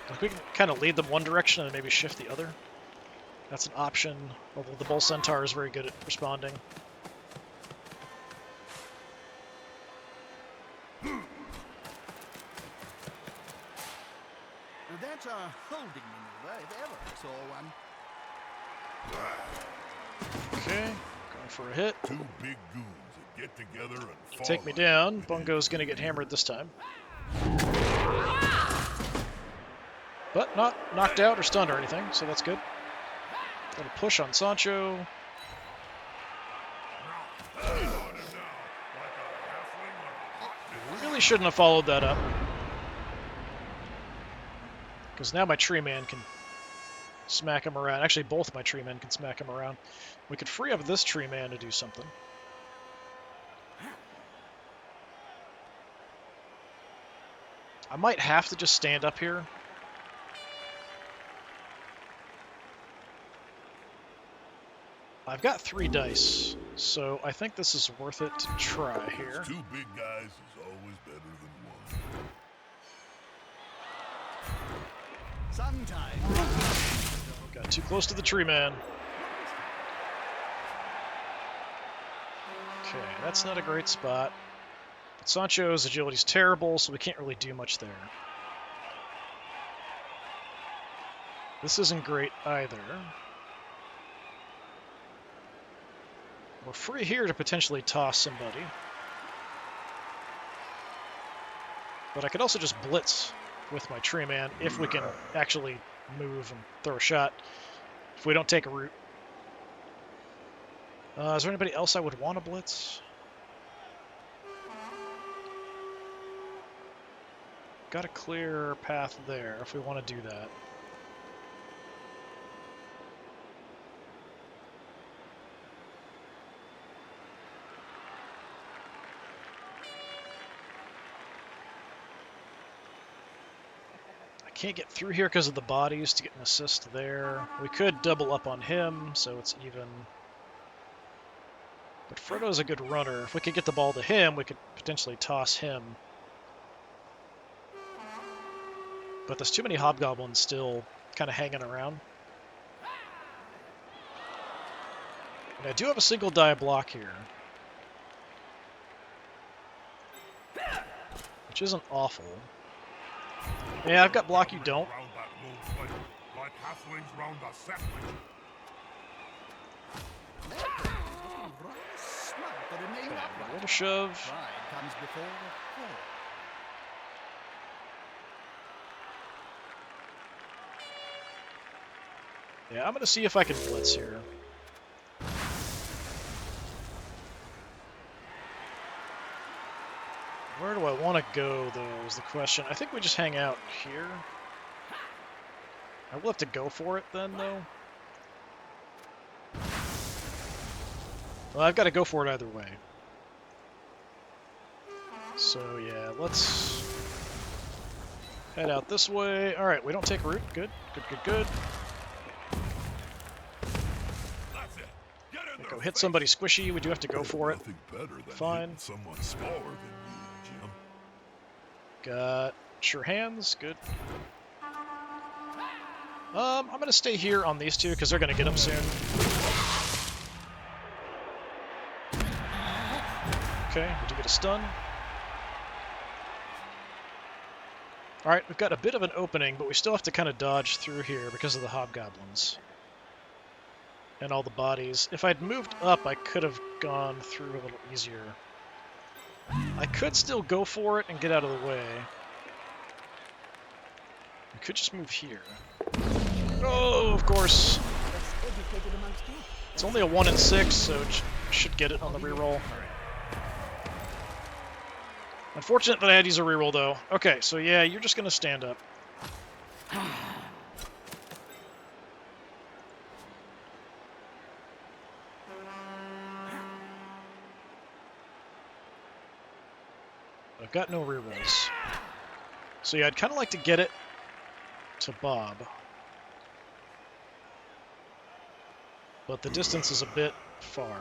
if we can kind of lead them one direction and maybe shift the other, that's an option. Although the Bull Centaur is very good at responding. Now that's a holding maneuver, if ever I saw one. Okay, going for a hit. Two big goons that get together and fall. Take me like down. that. Bungo's gonna get hammered this time. But not knocked out or stunned or anything, so that's good. Got a push on Sancho. Now, on him now, like a halfling on a hot day. Really shouldn't have followed that up. Because now my tree man can smack him around. Actually, both my tree men can smack him around. We could free up this tree man to do something. I might have to just stand up here. I've got 3 dice, so I think this is worth it to try here. Two big guys is always better than one. Sometimes. Got too close to the tree man. Okay, that's not a great spot. But Sancho's agility's terrible, so we can't really do much there. This isn't great either. We're free here to potentially toss somebody. But I could also just blitz with my tree man if we can actually move and throw a shot. If we don't take a route. Is there anybody else I would want to blitz? Got a clear path there if we want to do that. Can't get through here because of the bodies to get an assist there. We could double up on him, so it's even. But Frodo's a good runner. If we could get the ball to him, we could potentially toss him. But there's too many hobgoblins still kind of hanging around. And I do have a single die block here, which isn't awful. Yeah, I've got block, you don't. Round that low fight, like halflings round a sapling. Smart to remain Okay, upright. a little shove. Pride comes before the fall. Yeah, I'm going to see if I can blitz here. Where do I want to go, though, is the question. I think we just hang out here. I will have to go for it then, though. Well, I've got to go for it either way. So, yeah, let's head out this way. All right, we don't take a route. Good, good, good, good. That's it. Get in Go there. hit somebody squishy. We do have to go for it. Nothing better than Fine. hitting someone smaller than you, Jim. Got sure hands. Good. I'm going to stay here on these two because they're going to get up soon. Okay, we do get a stun. Alright, we've got a bit of an opening, but we still have to kind of dodge through here because of the hobgoblins. And all the bodies. If I'd moved up, I could have gone through a little easier. I could still go for it and get out of the way. I could just move here. Oh, of course. That's educated amongst you. It's only a 1 in 6, so it should get it on the reroll. Unfortunate that I had to use a reroll, though. Okay, so yeah, you're just going to stand up. I've got no rerolls. So yeah, I'd kind of like to get it to Bob. But the distance is a bit far.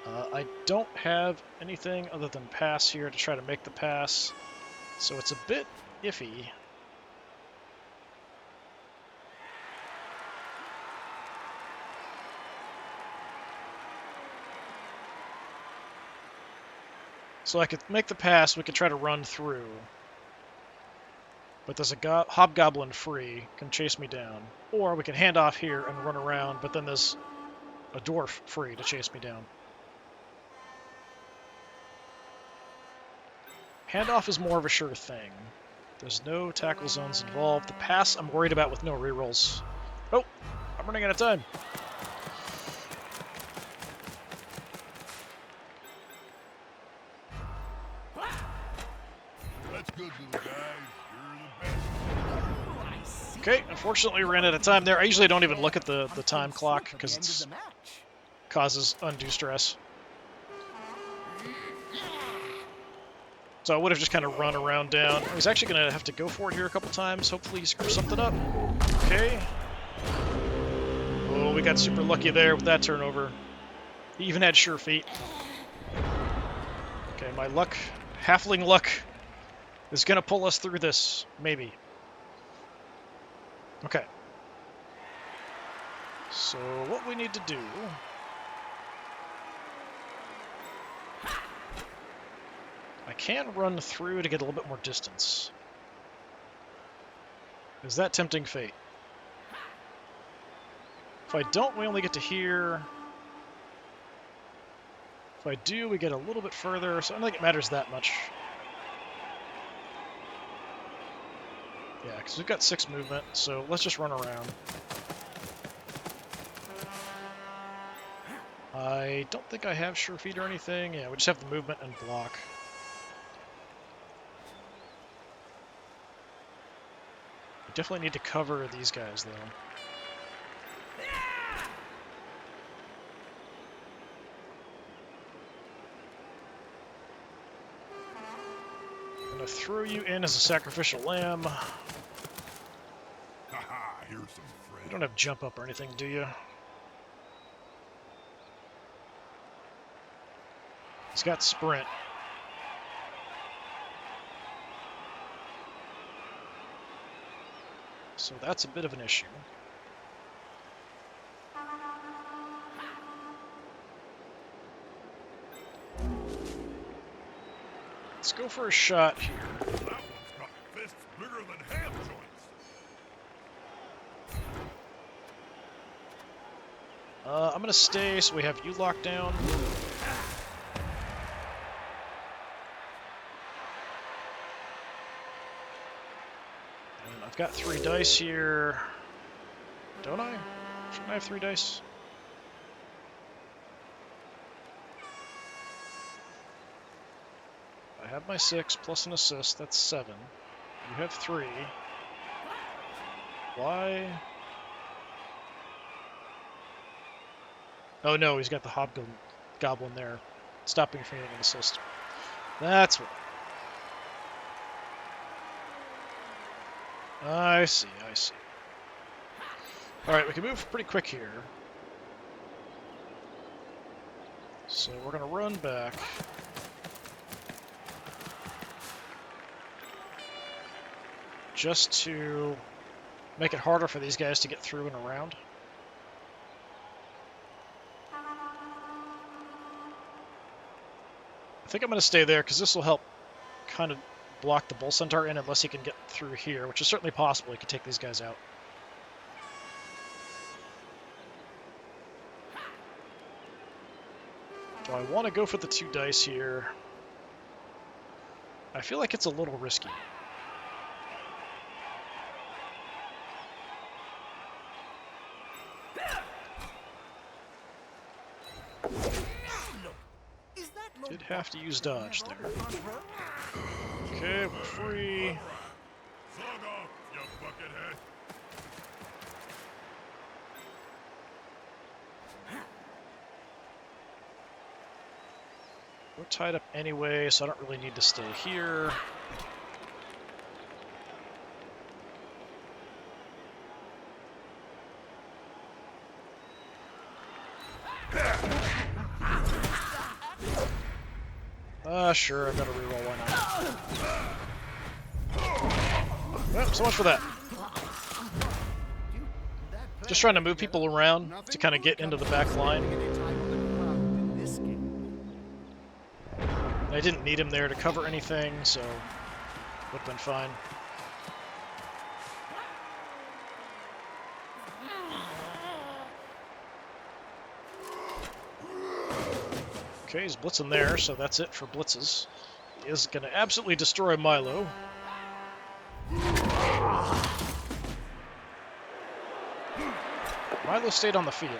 I don't have anything other than pass here to try to make the pass, so it's a bit iffy. So I could make the pass, we could try to run through. But there's a hobgoblin free, can chase me down. Or we can hand off here and run around, but then there's a dwarf free to chase me down. Handoff is more of a sure thing. There's no tackle zones involved. The pass I'm worried about with no rerolls. Oh, I'm running out of time. That's good, little guys. You're the best. Okay, unfortunately we ran out of time there. I usually don't even look at the time clock because it causes undue stress. So I would have just kind of run around down. He's actually going to have to go for it here a couple times. Hopefully he screws something up. Okay. Oh, we got super lucky there with that turnover. He even had sure feet. Okay, my luck, halfling luck, is going to pull us through this. Maybe. Okay. So what we need to do... I can run through to get a little bit more distance. Is that tempting fate? If I don't, we only get to here. If I do, we get a little bit further, so I don't think it matters that much. Yeah, because we've got 6 movement, so let's just run around. I don't think I have sure feet or anything. Yeah, we just have the movement and block. We definitely need to cover these guys, though. I'm going to throw you in as a sacrificial lamb. Haha, here's some You friends. don't have jump up or anything, do you? He's got sprint. So that's a bit of an issue. Let's go for a shot here. That one's got fists bigger than ham joints. I'm going to stay so we have you locked down. And I've got 3 dice here. Don't I? Shouldn't I have 3 dice? I have my 6 plus an assist, that's 7. You have 3. Why? Oh no, he's got the hobgoblin there, stopping from getting an assist. That's what. I see, I see. Alright, we can move pretty quick here. So we're going to run back. Just to make it harder for these guys to get through and around. I think I'm going to stay there because this will help kind of block the Bull Centaur in unless he can get through here, which is certainly possible. He can take these guys out. Do I want to go for the 2 dice here? I feel like it's a little risky. Did have to use dodge there. Okay, we're free. Slug off, you buckethead. We're tied up anyway, so I don't really need to stay here. Sure, I've got to reroll, why not? Well, so much for that. Just trying to move people around to kind of get into the back line. I didn't need him there to cover anything, so would have been fine. Okay, he's blitzing there, so that's it for blitzes. He is going to absolutely destroy Milo. Milo stayed on the field.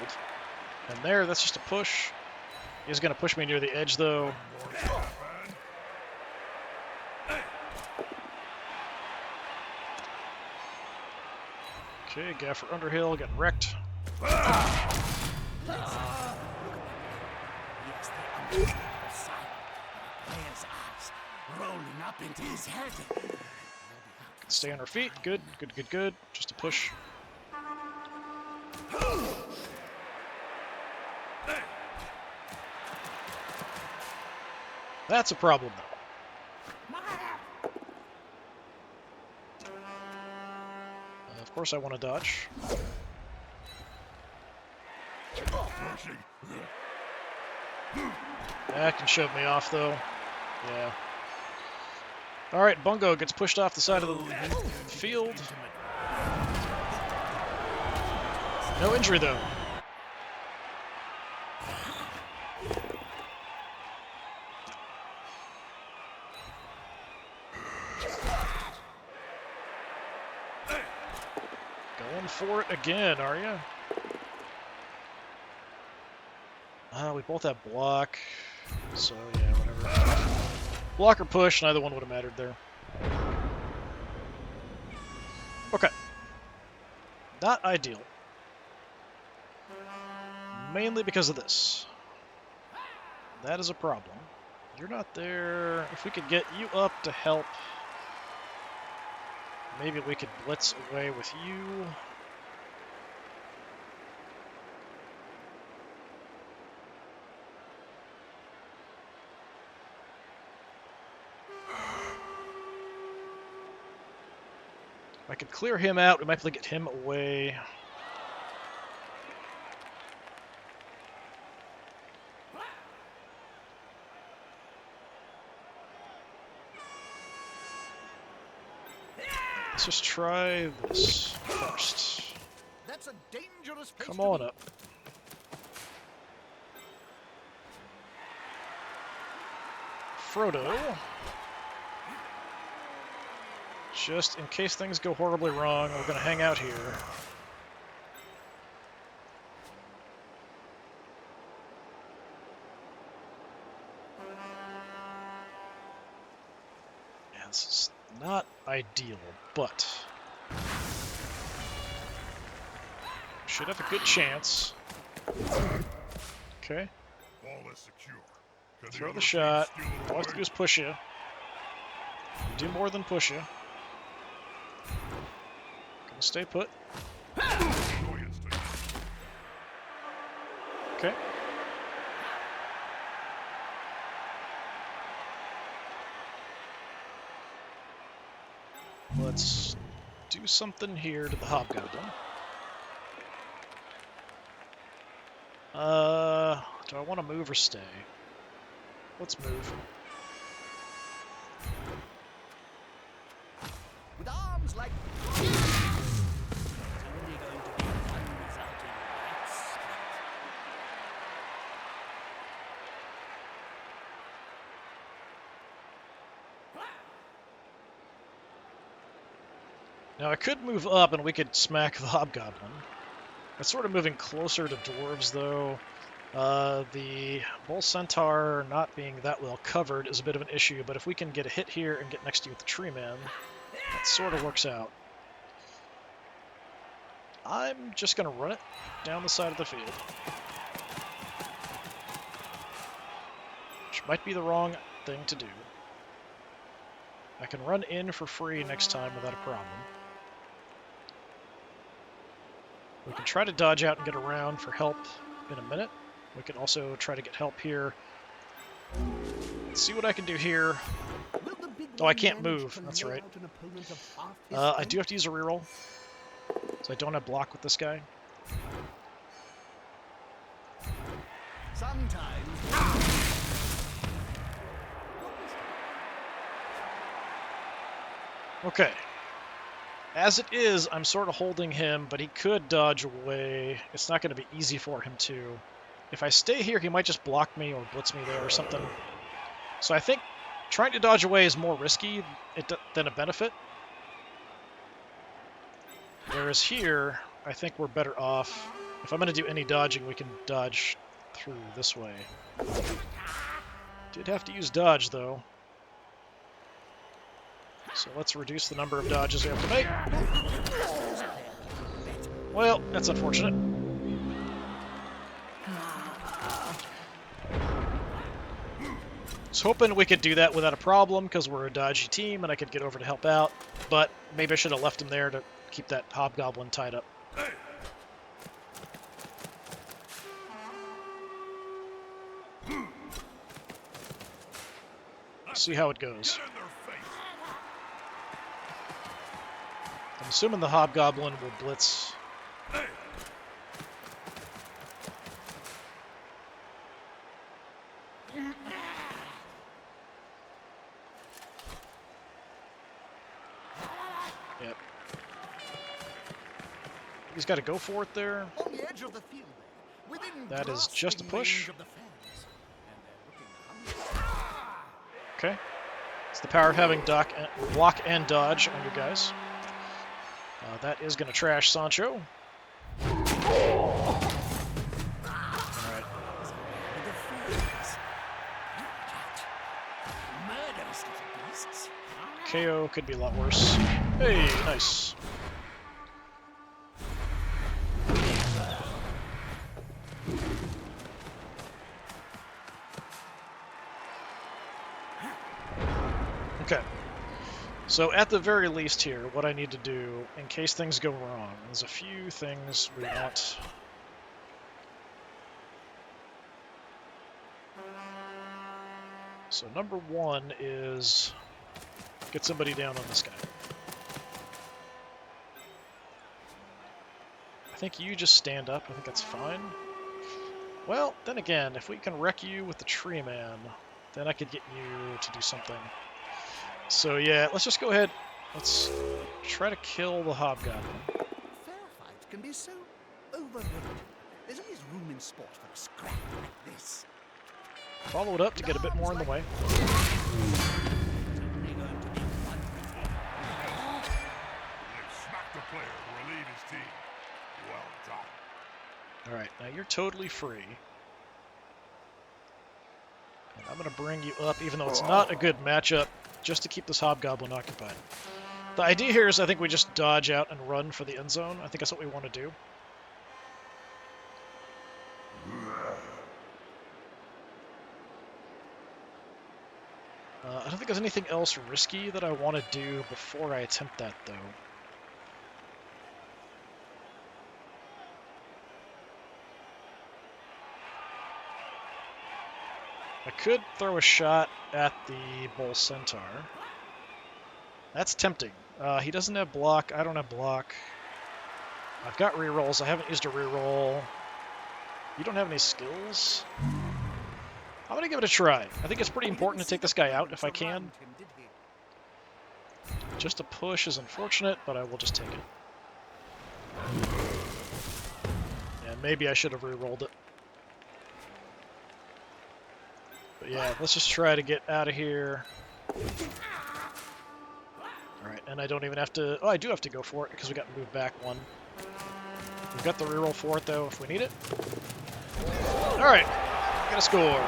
And there, that's just a push. He's going to push me near the edge, though. Okay, Gaffer Underhill getting wrecked. Rolling up into his head. Stay on our feet. Good, good, good, good. Just a push. That's a problem, though. Of course I want to dodge. That can shove me off, though. Yeah. Alright, Bungo gets pushed off the side of the field. No injury, though. Going for it again, are you? We both have block, so yeah, whatever. Block or push, neither one would have mattered there. Okay. Not ideal. Mainly because of this. That is a problem. You're not there. If we could get you up to help, maybe we could blitz away with you. If I could clear him out, we might be able to get him away. Let's just try this first. That's a dangerous place Come to on be. up. Frodo. Just in case things go horribly wrong, we're going to hang out here. Yeah, this is not ideal, but should have a good chance. Okay, Ball is secure. Can throw other the team shot. steal it All I have to away? do is push you. Do more than push you. Gonna stay put. Oh, yes, take it. Okay. Let's do something here to the Hobgoblin. Do I want to move or stay? Let's move. With arms like... It's only going to be one result in that spot. Now I could move up and we could smack the Hobgoblin. It's sort of moving closer to dwarves, though. The Bull Centaur not being that well covered is a bit of an issue, but if we can get a hit here and get next to you with the Tree Man, that sort of works out. I'm just going to run it down the side of the field. Which might be the wrong thing to do. I can run in for free next time without a problem. We can try to dodge out and get around for help in a minute. We can also try to get help here Let's see what I can do here. Will the big Oh, I man can't manage move. to That's lay right. out an opponent of half his I strength? do have to use a reroll, so I don't have block with this guy. Sometimes. Okay. As it is, I'm sort of holding him, but he could dodge away. It's not going to be easy for him to. If I stay here, he might just block me or blitz me there or something. So I think trying to dodge away is more risky than a benefit. Whereas here, I think we're better off. If I'm going to do any dodging, we can dodge through this way. Did have to use dodge, though. So let's reduce the number of dodges we have to make. Well, that's unfortunate. I was hoping we could do that without a problem because we're a dodgy team and I could get over to help out, but maybe I should have left him there to keep that hobgoblin tied up. See how it goes. I'm assuming the hobgoblin will blitz. Yep. He's got to go for it there. On the edge of the field, within That is just a grasping push. range of the fans, and they're looking hungry. Okay. It's the power of having block and dodge on your guys. That is going to trash Sancho. Alright. Murderous little beasts. KO could be a lot worse. Hey, nice. Okay. So at the very least here, what I need to do, in case things go wrong, there's a few things we want. So number one is get somebody down on this guy. I think you just stand up. I think that's fine. Well, then again, if we can wreck you with the tree man, then I could get you to do something. So yeah, let's just go ahead. Let's try to kill the hobgoblin. Fair fight can be so overrated. There's always room in sport for a scrap like this. Follow it up to get a bit more in the way. They've smacked a player to relieve his team. Well done. Alright, now you're totally free. And I'm going to bring you up, even though it's not a good matchup, just to keep this hobgoblin occupied. The idea here is I think we just dodge out and run for the end zone. I think that's what we want to do. I don't think there's anything else risky that I want to do before I attempt that, though. I could throw a shot at the bull centaur. That's tempting. He doesn't have block. I don't have block. I've got rerolls. I haven't used a reroll. You don't have any skills? I'm going to give it a try. I think it's pretty important to take this guy out if I can. Just a push is unfortunate, but I will just take it. And maybe I should have rerolled it. But yeah, let's just try to get out of here. Alright, and I don't even have to... Oh, I do have to go for it because we got moved back one. We've got the reroll for it, though, if we need it. Alright, got a score.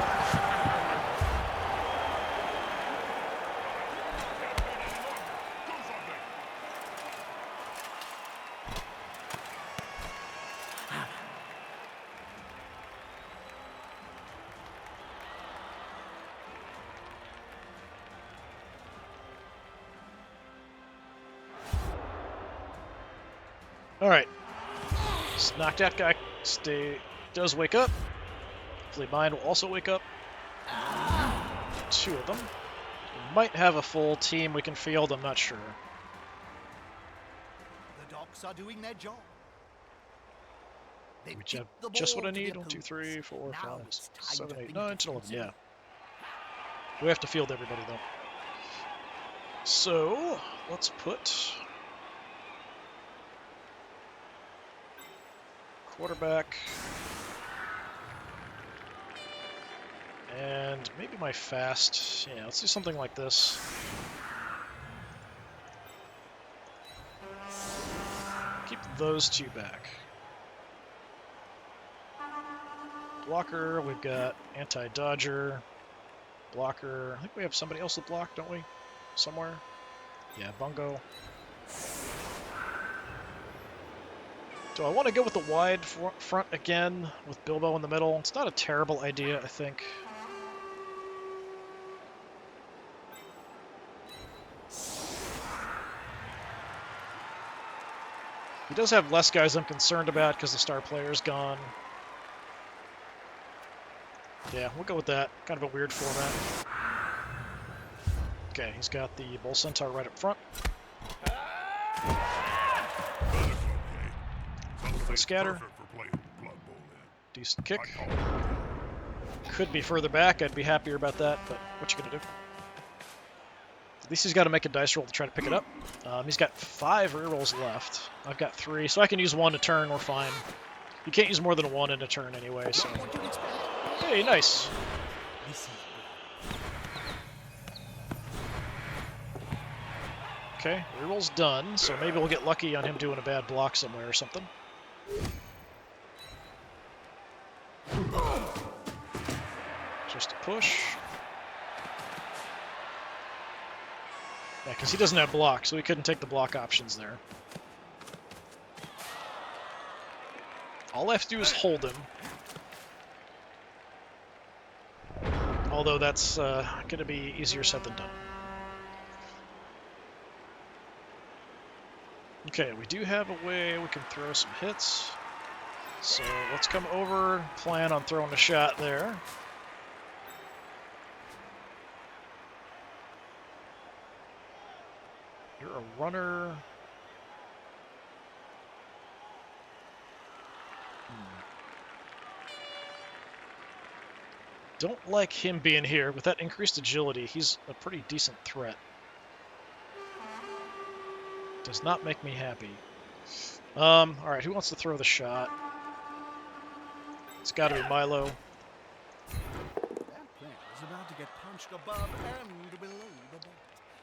Alright. Knocked out guy does wake up. Hopefully mine will also wake up. 2 of them. We might have a full team we can field, I'm not sure. The docks are doing their job. They've Which have kicked the just ball what I to the need. 1, 2, opponents. 3, 4, Now 5, it's time 7, to 8, think 9, 10, 11. Yeah. defensively. We have to field everybody, though. So, let's put quarterback and maybe my fast. Yeah, let's do something like this. Keep those 2 back. Blocker, we've got anti-dodger. Blocker, I think we have somebody else to block, don't we? Somewhere? Yeah, Bungo. Do I want to go with the wide front again with Bilbo in the middle? It's not a terrible idea, I think. He does have less guys I'm concerned about because the star player's gone. Yeah, we'll go with that. Kind of a weird format. Okay, he's got the Bull Centaur right up front. Scatter. Perfect for playing Blood Bowl then. Decent kick. I call it. Could be further back. I'd be happier about that, but what you gonna do? At least he's got to make a dice roll to try to pick it up. He's got 5 rerolls left. I've got 3, so I can use 1 a turn. We're fine. You can't use more than 1 in a turn anyway, so... Hey, nice! Okay, reroll's done, so maybe we'll get lucky on him doing a bad block somewhere or something. Just a push. Yeah, because he doesn't have block, so he couldn't take the block options there. All I have to do is hold him. Although that's going to be easier said than done. Okay, we do have a way we can throw some hits. So let's come over, plan on throwing a shot there. You're a runner. Don't like him being here. With that increased agility, he's a pretty decent threat. Does not make me happy. Alright, who wants to throw the shot? It's got to be Milo. That player is about to get punched above and below the belt.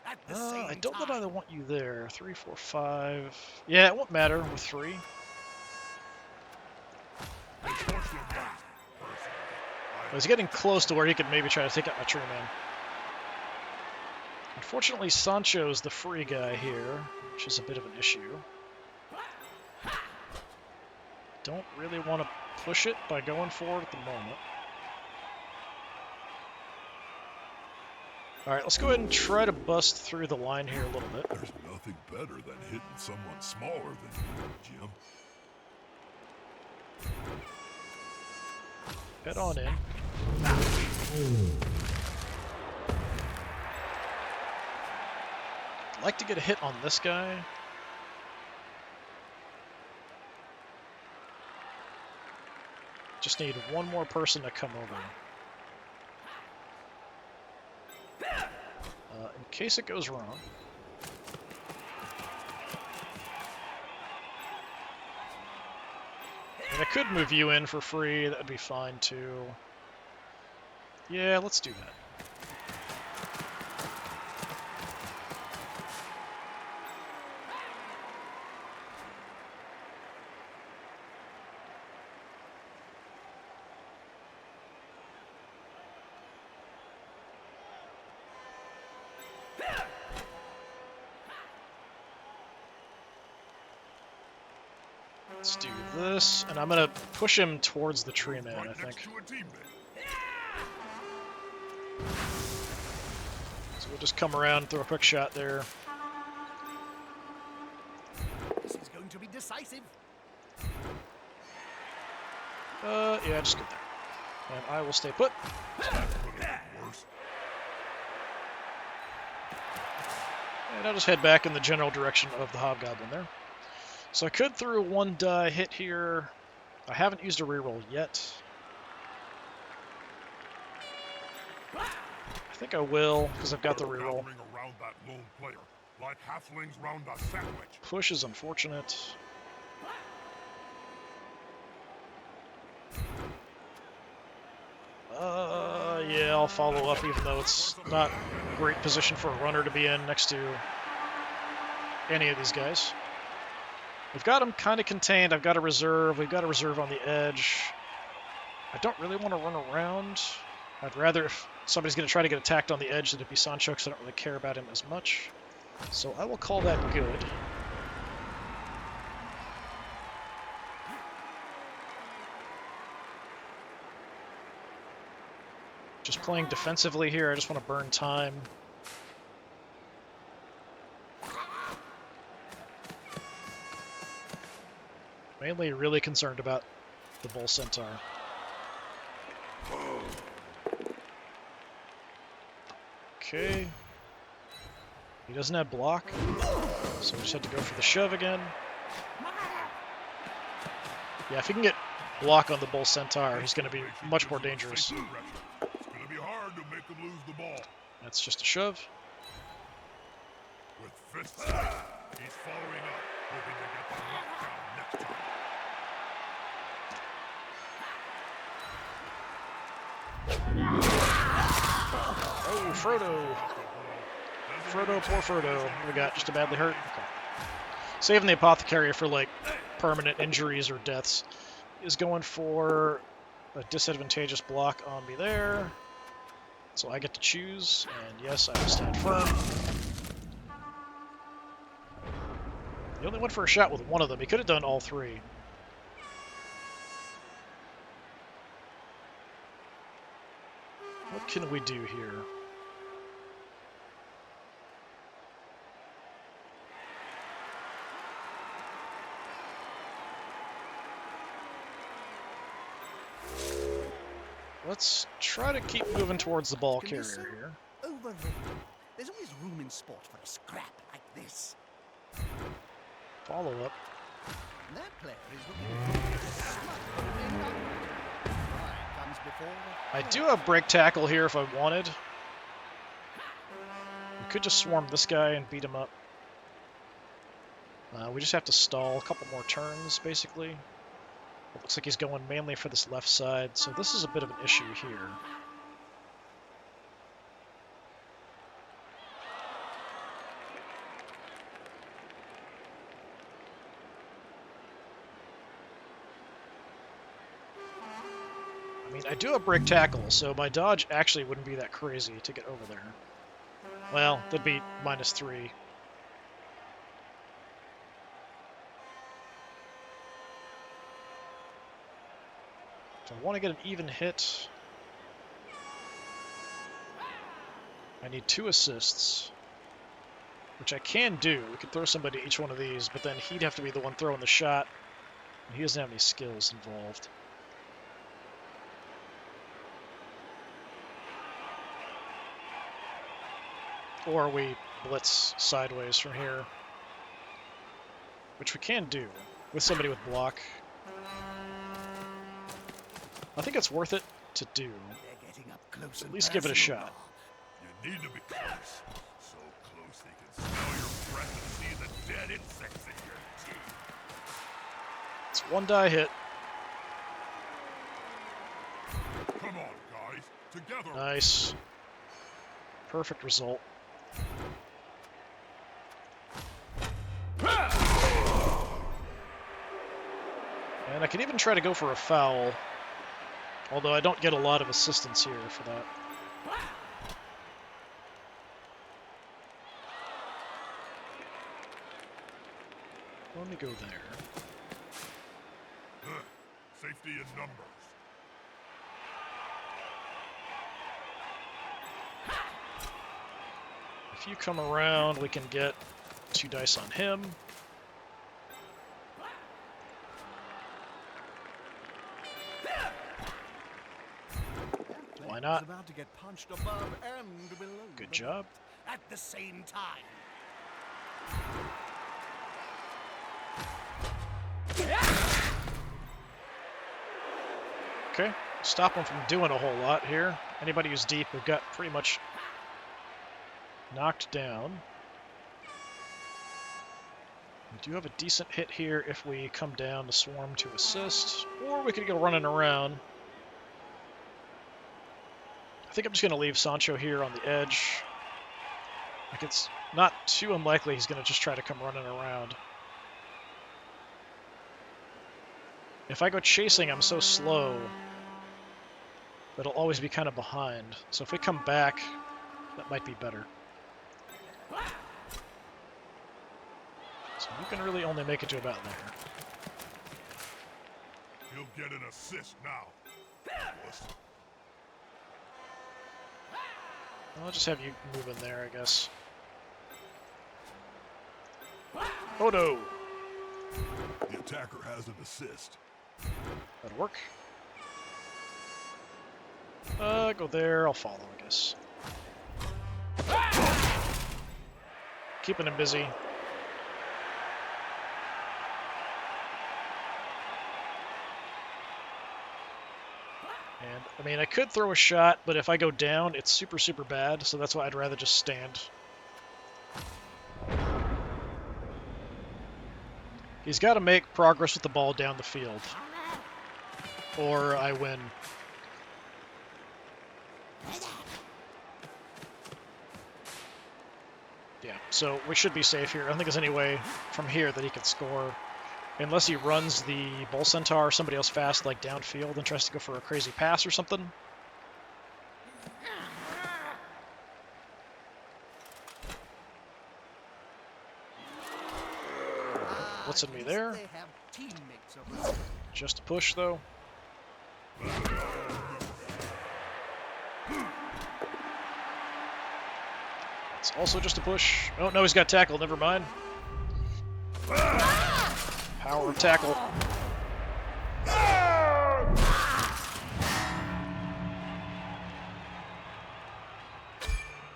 At the same I don't know time. that I want you there. 3, 4, 5. Yeah, it won't matter with 3. Unfortunately, personally, He's getting close to where he could maybe try to take out my tree man. Unfortunately, Sancho's the free guy here, which is a bit of an issue. Don't really want to push it by going forward at the moment. Alright, let's go ahead and try to bust through the line here a little bit. there's nothing better than hitting someone smaller than you, Jim. Head on in. I'd like to get a hit on this guy. Just need one more person to come over. In case it goes wrong. And I could move you in for free, that would be fine too. Yeah, let's do that. Let's do this, and I'm gonna push him towards the tree man, I Right think. next to a teammate. So we'll just come around and throw a quick shot there. This is going to be decisive. Yeah, just go there. And I will stay put. That could have been worse. And I'll just head back in the general direction of the Hobgoblin there. So I could throw a 1-die hit here. I haven't used a reroll yet. I think I will, because I've got the reroll. Gathering around that lone player, like halflings round a sandwich. Push is unfortunate. Yeah, I'll follow up, even though it's not a great position for a runner to be in next to any of these guys. We've got them kind of contained. I've got a reserve. We've got a reserve on the edge. I don't really want to run around. I'd rather, if somebody's going to try to get attacked on the edge, that it be Sancho, because I don't really care about him as much. So I will call that good. Just playing defensively here. I just want to burn time. Mainly really concerned about the Bull Centaur. Okay. He doesn't have block, so we just have to go for the shove again. Yeah, if he can get block on the Bull Centaur, he's going to be much more dangerous. It's going to be hard to make him lose the ball. That's just a shove. With fist strike, he's following up, hoping to get the knockdown next time. Oh, Frodo. Frodo, poor Frodo. We got just a badly hurt. Okay. Saving the Apothecary for, like, permanent injuries or deaths is going for a disadvantageous block on me there. So I get to choose, and yes, I will stand firm. He only went for a shot with one of them. He could have done all three. What can we do here? Let's try to keep moving towards the ball carrier here. Overrated. There's always room in sport for a scrap like this. Follow up. That player is looking comes before I do have break tackle here if I wanted. We could just swarm this guy and beat him up. We just have to stall a couple more turns, basically. It looks like he's going mainly for this left side, so this is a bit of an issue here. I mean, I do have break tackle, so my dodge actually wouldn't be that crazy to get over there. Well, that'd be -3. So I want to get an even hit. I need 2 assists, which I can do. We could throw somebody at each one of these, but then he'd have to be the one throwing the shot. And he doesn't have any skills involved. Or we blitz sideways from here, which we can do with somebody with block. I think it's worth it to do. they're getting up close At and least give it a personal shot. You need to be close. So close they can smell your breath and see the dead insects in your teeth. It's 1-die hit. Come on, guys. Together. Nice. Perfect result. And I can even try to go for a foul, although I don't get a lot of assistance here for that. Let me go there. Safety in numbers. If you come around, we can get 2 dice on him. Why not? About to get punched above and below Good the job. belt at the same time. Okay, stop him from doing a whole lot here. Anybody who's deep, we've got pretty much knocked down. We do have a decent hit here if we come down to swarm to assist, or we could go running around. I think I'm just going to leave Sancho here on the edge. Like, it's not too unlikely he's going to just try to come running around. If I go chasing, I'm so slow that I'll always be kind of behind. So if we come back, that might be better. So you can really only make it to about there. He'll get an assist now. Wuss. I'll just have you move in there, I guess. Oh no! The attacker has an assist. That'll work. Go there, I'll follow, I guess. Keeping him busy. And, I mean, I could throw a shot, but if I go down, it's super, super bad, so that's why I'd rather just stand. He's got to make progress with the ball down the field, or I win. Yeah, so we should be safe here. I don't think there's any way from here that he can score. Unless he runs the Bull Centaur or somebody else fast, like downfield, and tries to go for a crazy pass or something. What's in me there? Just a push, though. It's also just a push. Oh, no, he's got tackle. Never mind. Power of tackle.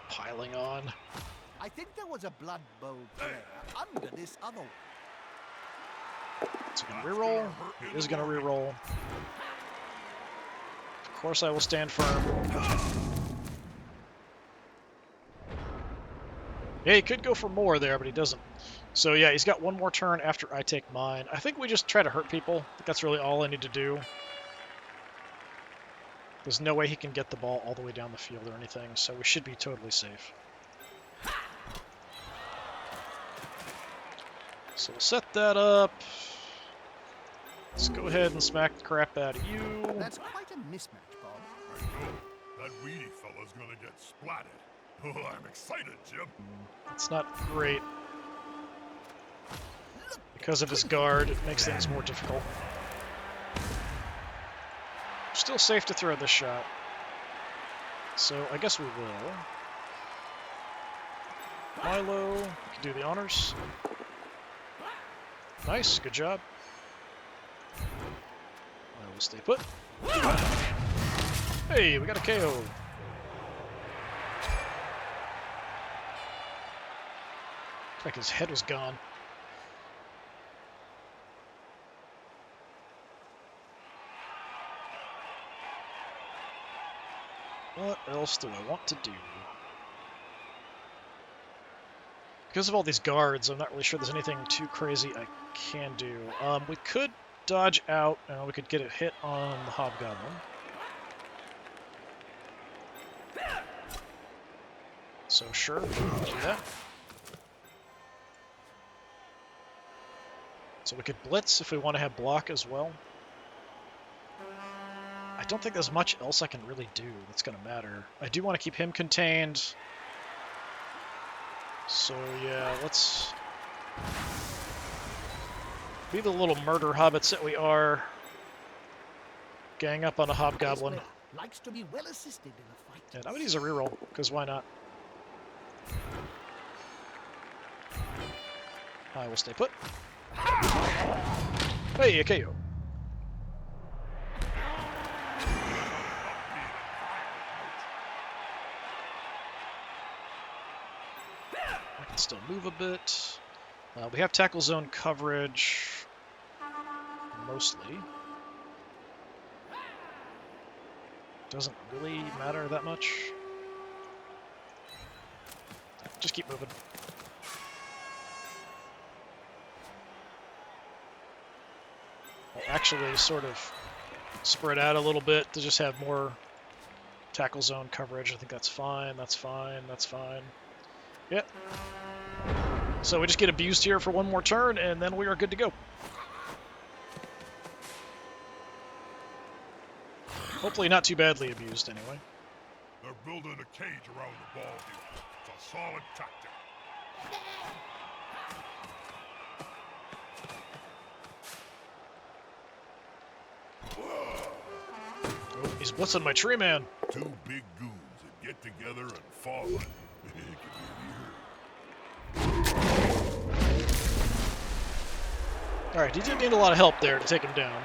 Piling on. I think there was a Blood Bowl player under this other one. It's going to reroll. It is going to reroll. Of course I will stand firm. Yeah, he could go for more there, but he doesn't. So yeah, he's got one more turn after I take mine. I think we just try to hurt people. I think that's really all I need to do. There's no way he can get the ball all the way down the field or anything, so we should be totally safe. So we'll set that up. Let's go ahead and smack the crap out of you. That's quite a mismatch, Bob. I know. That weedy fella's gonna get splatted. Oh, I'm excited, Jim. It's not great. Because of his guard, it makes things more difficult. Still safe to throw this shot. So I guess we will. Milo, you can do the honors. Nice, good job. I will stay put. Hey, we got a KO. Like his head was gone. What else do I want to do? Because of all these guards, I'm not really sure there's anything too crazy I can do. We could dodge out, and we could get a hit on the Hobgoblin. So sure, we'll do that. So we could blitz if we want to have block as well. I don't think there's much else I can really do that's going to matter. I do want to keep him contained. So yeah, let's be the little murder hobbits that we are. Gang up on a hobgoblin. Likes to be well assisted in a fight. And I'm going to use a reroll, because why not? I will stay put. Hey, a KO. I can still move a bit. We have tackle zone coverage, mostly. Doesn't really matter that much. Just keep moving. I'll actually sort of spread out a little bit to just have more tackle zone coverage. I think that's fine, that's fine, that's fine. Yep. So we just get abused here for one more turn, and then we are good to go. Hopefully not too badly abused, anyway. They're building a cage around the ball here. It's a solid tactic. Oh, he's blitzing my tree man. Two big goons that get together and fall on it. It could Alright, he did need a lot of help there to take him down.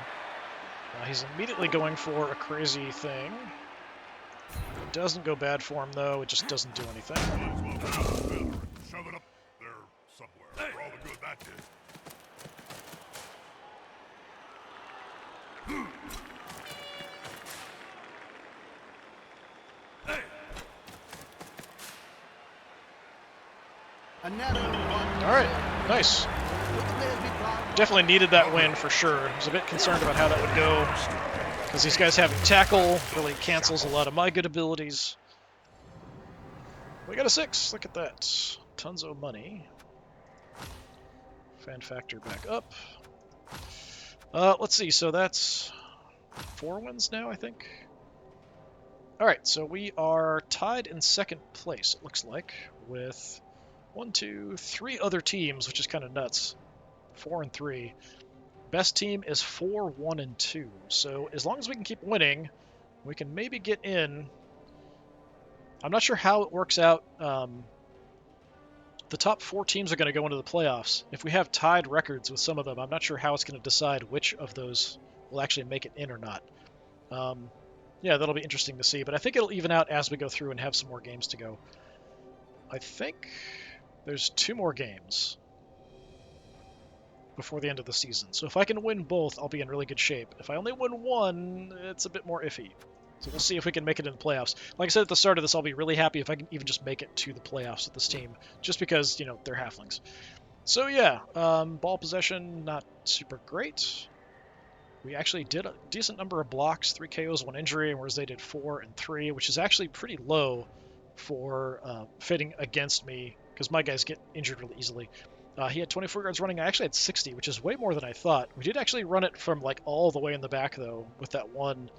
He's immediately going for a crazy thing. It doesn't go bad for him, though. It just doesn't do anything. Might as well have a feather and shove it up there somewhere for all the good that did. Alright, nice. Definitely needed that win for sure. I was a bit concerned about how that would go, because these guys having tackle really cancels a lot of my good abilities. We got a 6. Look at that. Tons of money. Fan factor back up. Let's see. So that's 4 wins now, I think. Alright, so we are tied in second place, it looks like, with 1, 2, 3 other teams, which is kind of nuts. 4 and 3. Best team is 4, 1, and 2. So as long as we can keep winning, we can maybe get in. I'm not sure how it works out. The top 4 teams are going to go into the playoffs. If we have tied records with some of them, I'm not sure how it's going to decide which of those will actually make it in or not. Yeah, that'll be interesting to see. But I think it'll even out as we go through and have some more games to go. I think there's 2 more games before the end of the season. So if I can win both, I'll be in really good shape. If I only win one, it's a bit more iffy. So we'll see if we can make it in the playoffs. Like I said at the start of this, I'll be really happy if I can even just make it to the playoffs with this team, just because, you know, they're halflings. So yeah, ball possession, not super great. We actually did a decent number of blocks, 3 KOs, 1 injury, whereas they did 4 and 3, which is actually pretty low for fitting against me, because my guys get injured really easily. He had 24 yards running. I actually had 60, which is way more than I thought. We did actually run it from like all the way in the back, though, with that one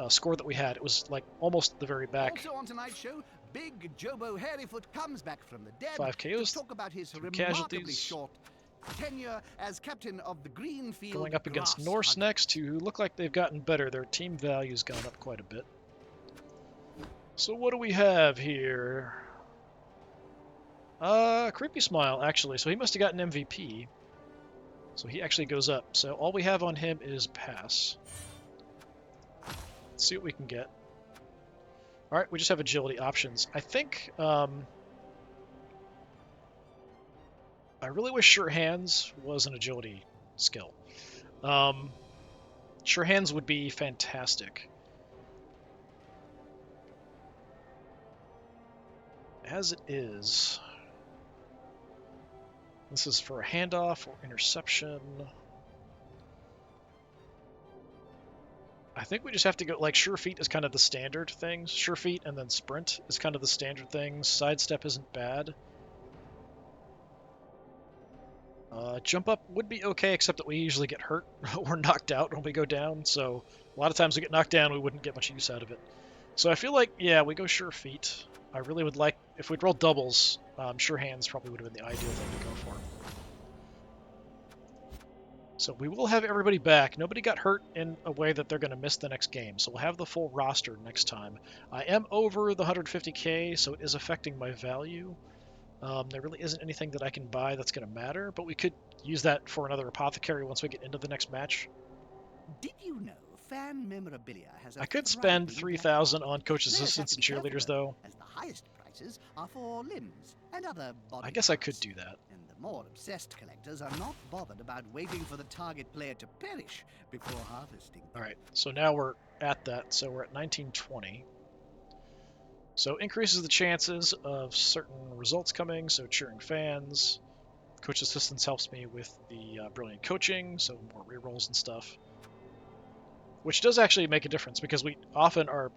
score that we had. It was like almost the very back. Also on tonight's show, Big Jobo Hairyfoot comes back from the dead 5 KOs, to talk about his 3 remarkably casualties. short tenure as captain of the Greenfield Going up against Grass Norse Hugger. next, who look like they've gotten better. Their team value's gone up quite a bit. So what do we have here? Creepy Smile, actually. So he must have gotten MVP. So he actually goes up. So all we have on him is pass. Let's see what we can get. Alright, we just have agility options. I think, I really wish Sure Hands was an agility skill. Sure Hands would be fantastic. As it is, this is for a handoff or interception. I think we just have to go, like, Sure Feet is kind of the standard thing. Sure Feet and then Sprint is kind of the standard thing. Sidestep isn't bad. Jump Up would be okay, except that we usually get hurt or knocked out when we go down, so a lot of times we get knocked down, we wouldn't get much use out of it. So I feel like, yeah, we go Sure Feet. I really would like, if we'd roll doubles, Sure Hands probably would have been the ideal thing to go for. So we will have everybody back. Nobody got hurt in a way that they're going to miss the next game, so we'll have the full roster next time. I am over the 150k, so it is affecting my value. There really isn't anything that I can buy that's going to matter, but we could use that for another apothecary once we get into the next match. Did you know fan memorabilia has a I could spend thriving 3,000 black on coach market? assistants and Players have to be cheerleaders, careful, though. as the highest prices are for limbs and other body I guess I could parts. do that. And the More obsessed collectors are not bothered about waiting for the target player to perish before harvesting. All right, so now we're at that. So we're at 1920. So increases the chances of certain results coming. So cheering fans. Coach assistance helps me with the brilliant coaching, so more rerolls and stuff. Which does actually make a difference because we often are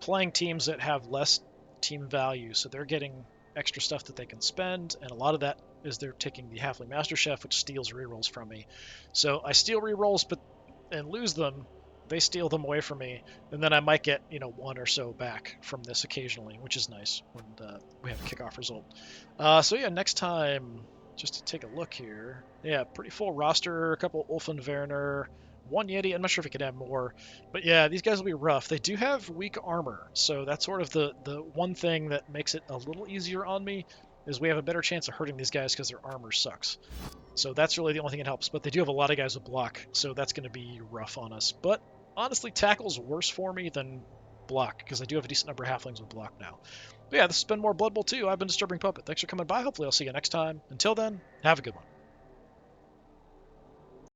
playing teams that have less team value, so they're getting extra stuff that they can spend, and a lot of that is they're taking the Halfling Master Chef, which steals rerolls from me. So I steal rerolls and lose them. They steal them away from me, and then I might get one or so back from this occasionally, which is nice when we have a kickoff result. So yeah, next time, just to take a look here, yeah, pretty full roster. A couple Ulfen Werner, one Yeti. I'm not sure if we could have more, but yeah, these guys will be rough. They do have weak armor, so that's sort of the one thing that makes it a little easier on me. Is we have a better chance of hurting these guys because their armor sucks. So that's really the only thing that helps. But they do have a lot of guys with block, so that's going to be rough on us. But honestly, tackle's worse for me than block, because I do have a decent number of halflings with block now. But yeah, this has been more Blood Bowl 2. I've been Disturbing Puppet. Thanks for coming by. Hopefully I'll see you next time. Until then, have a good one.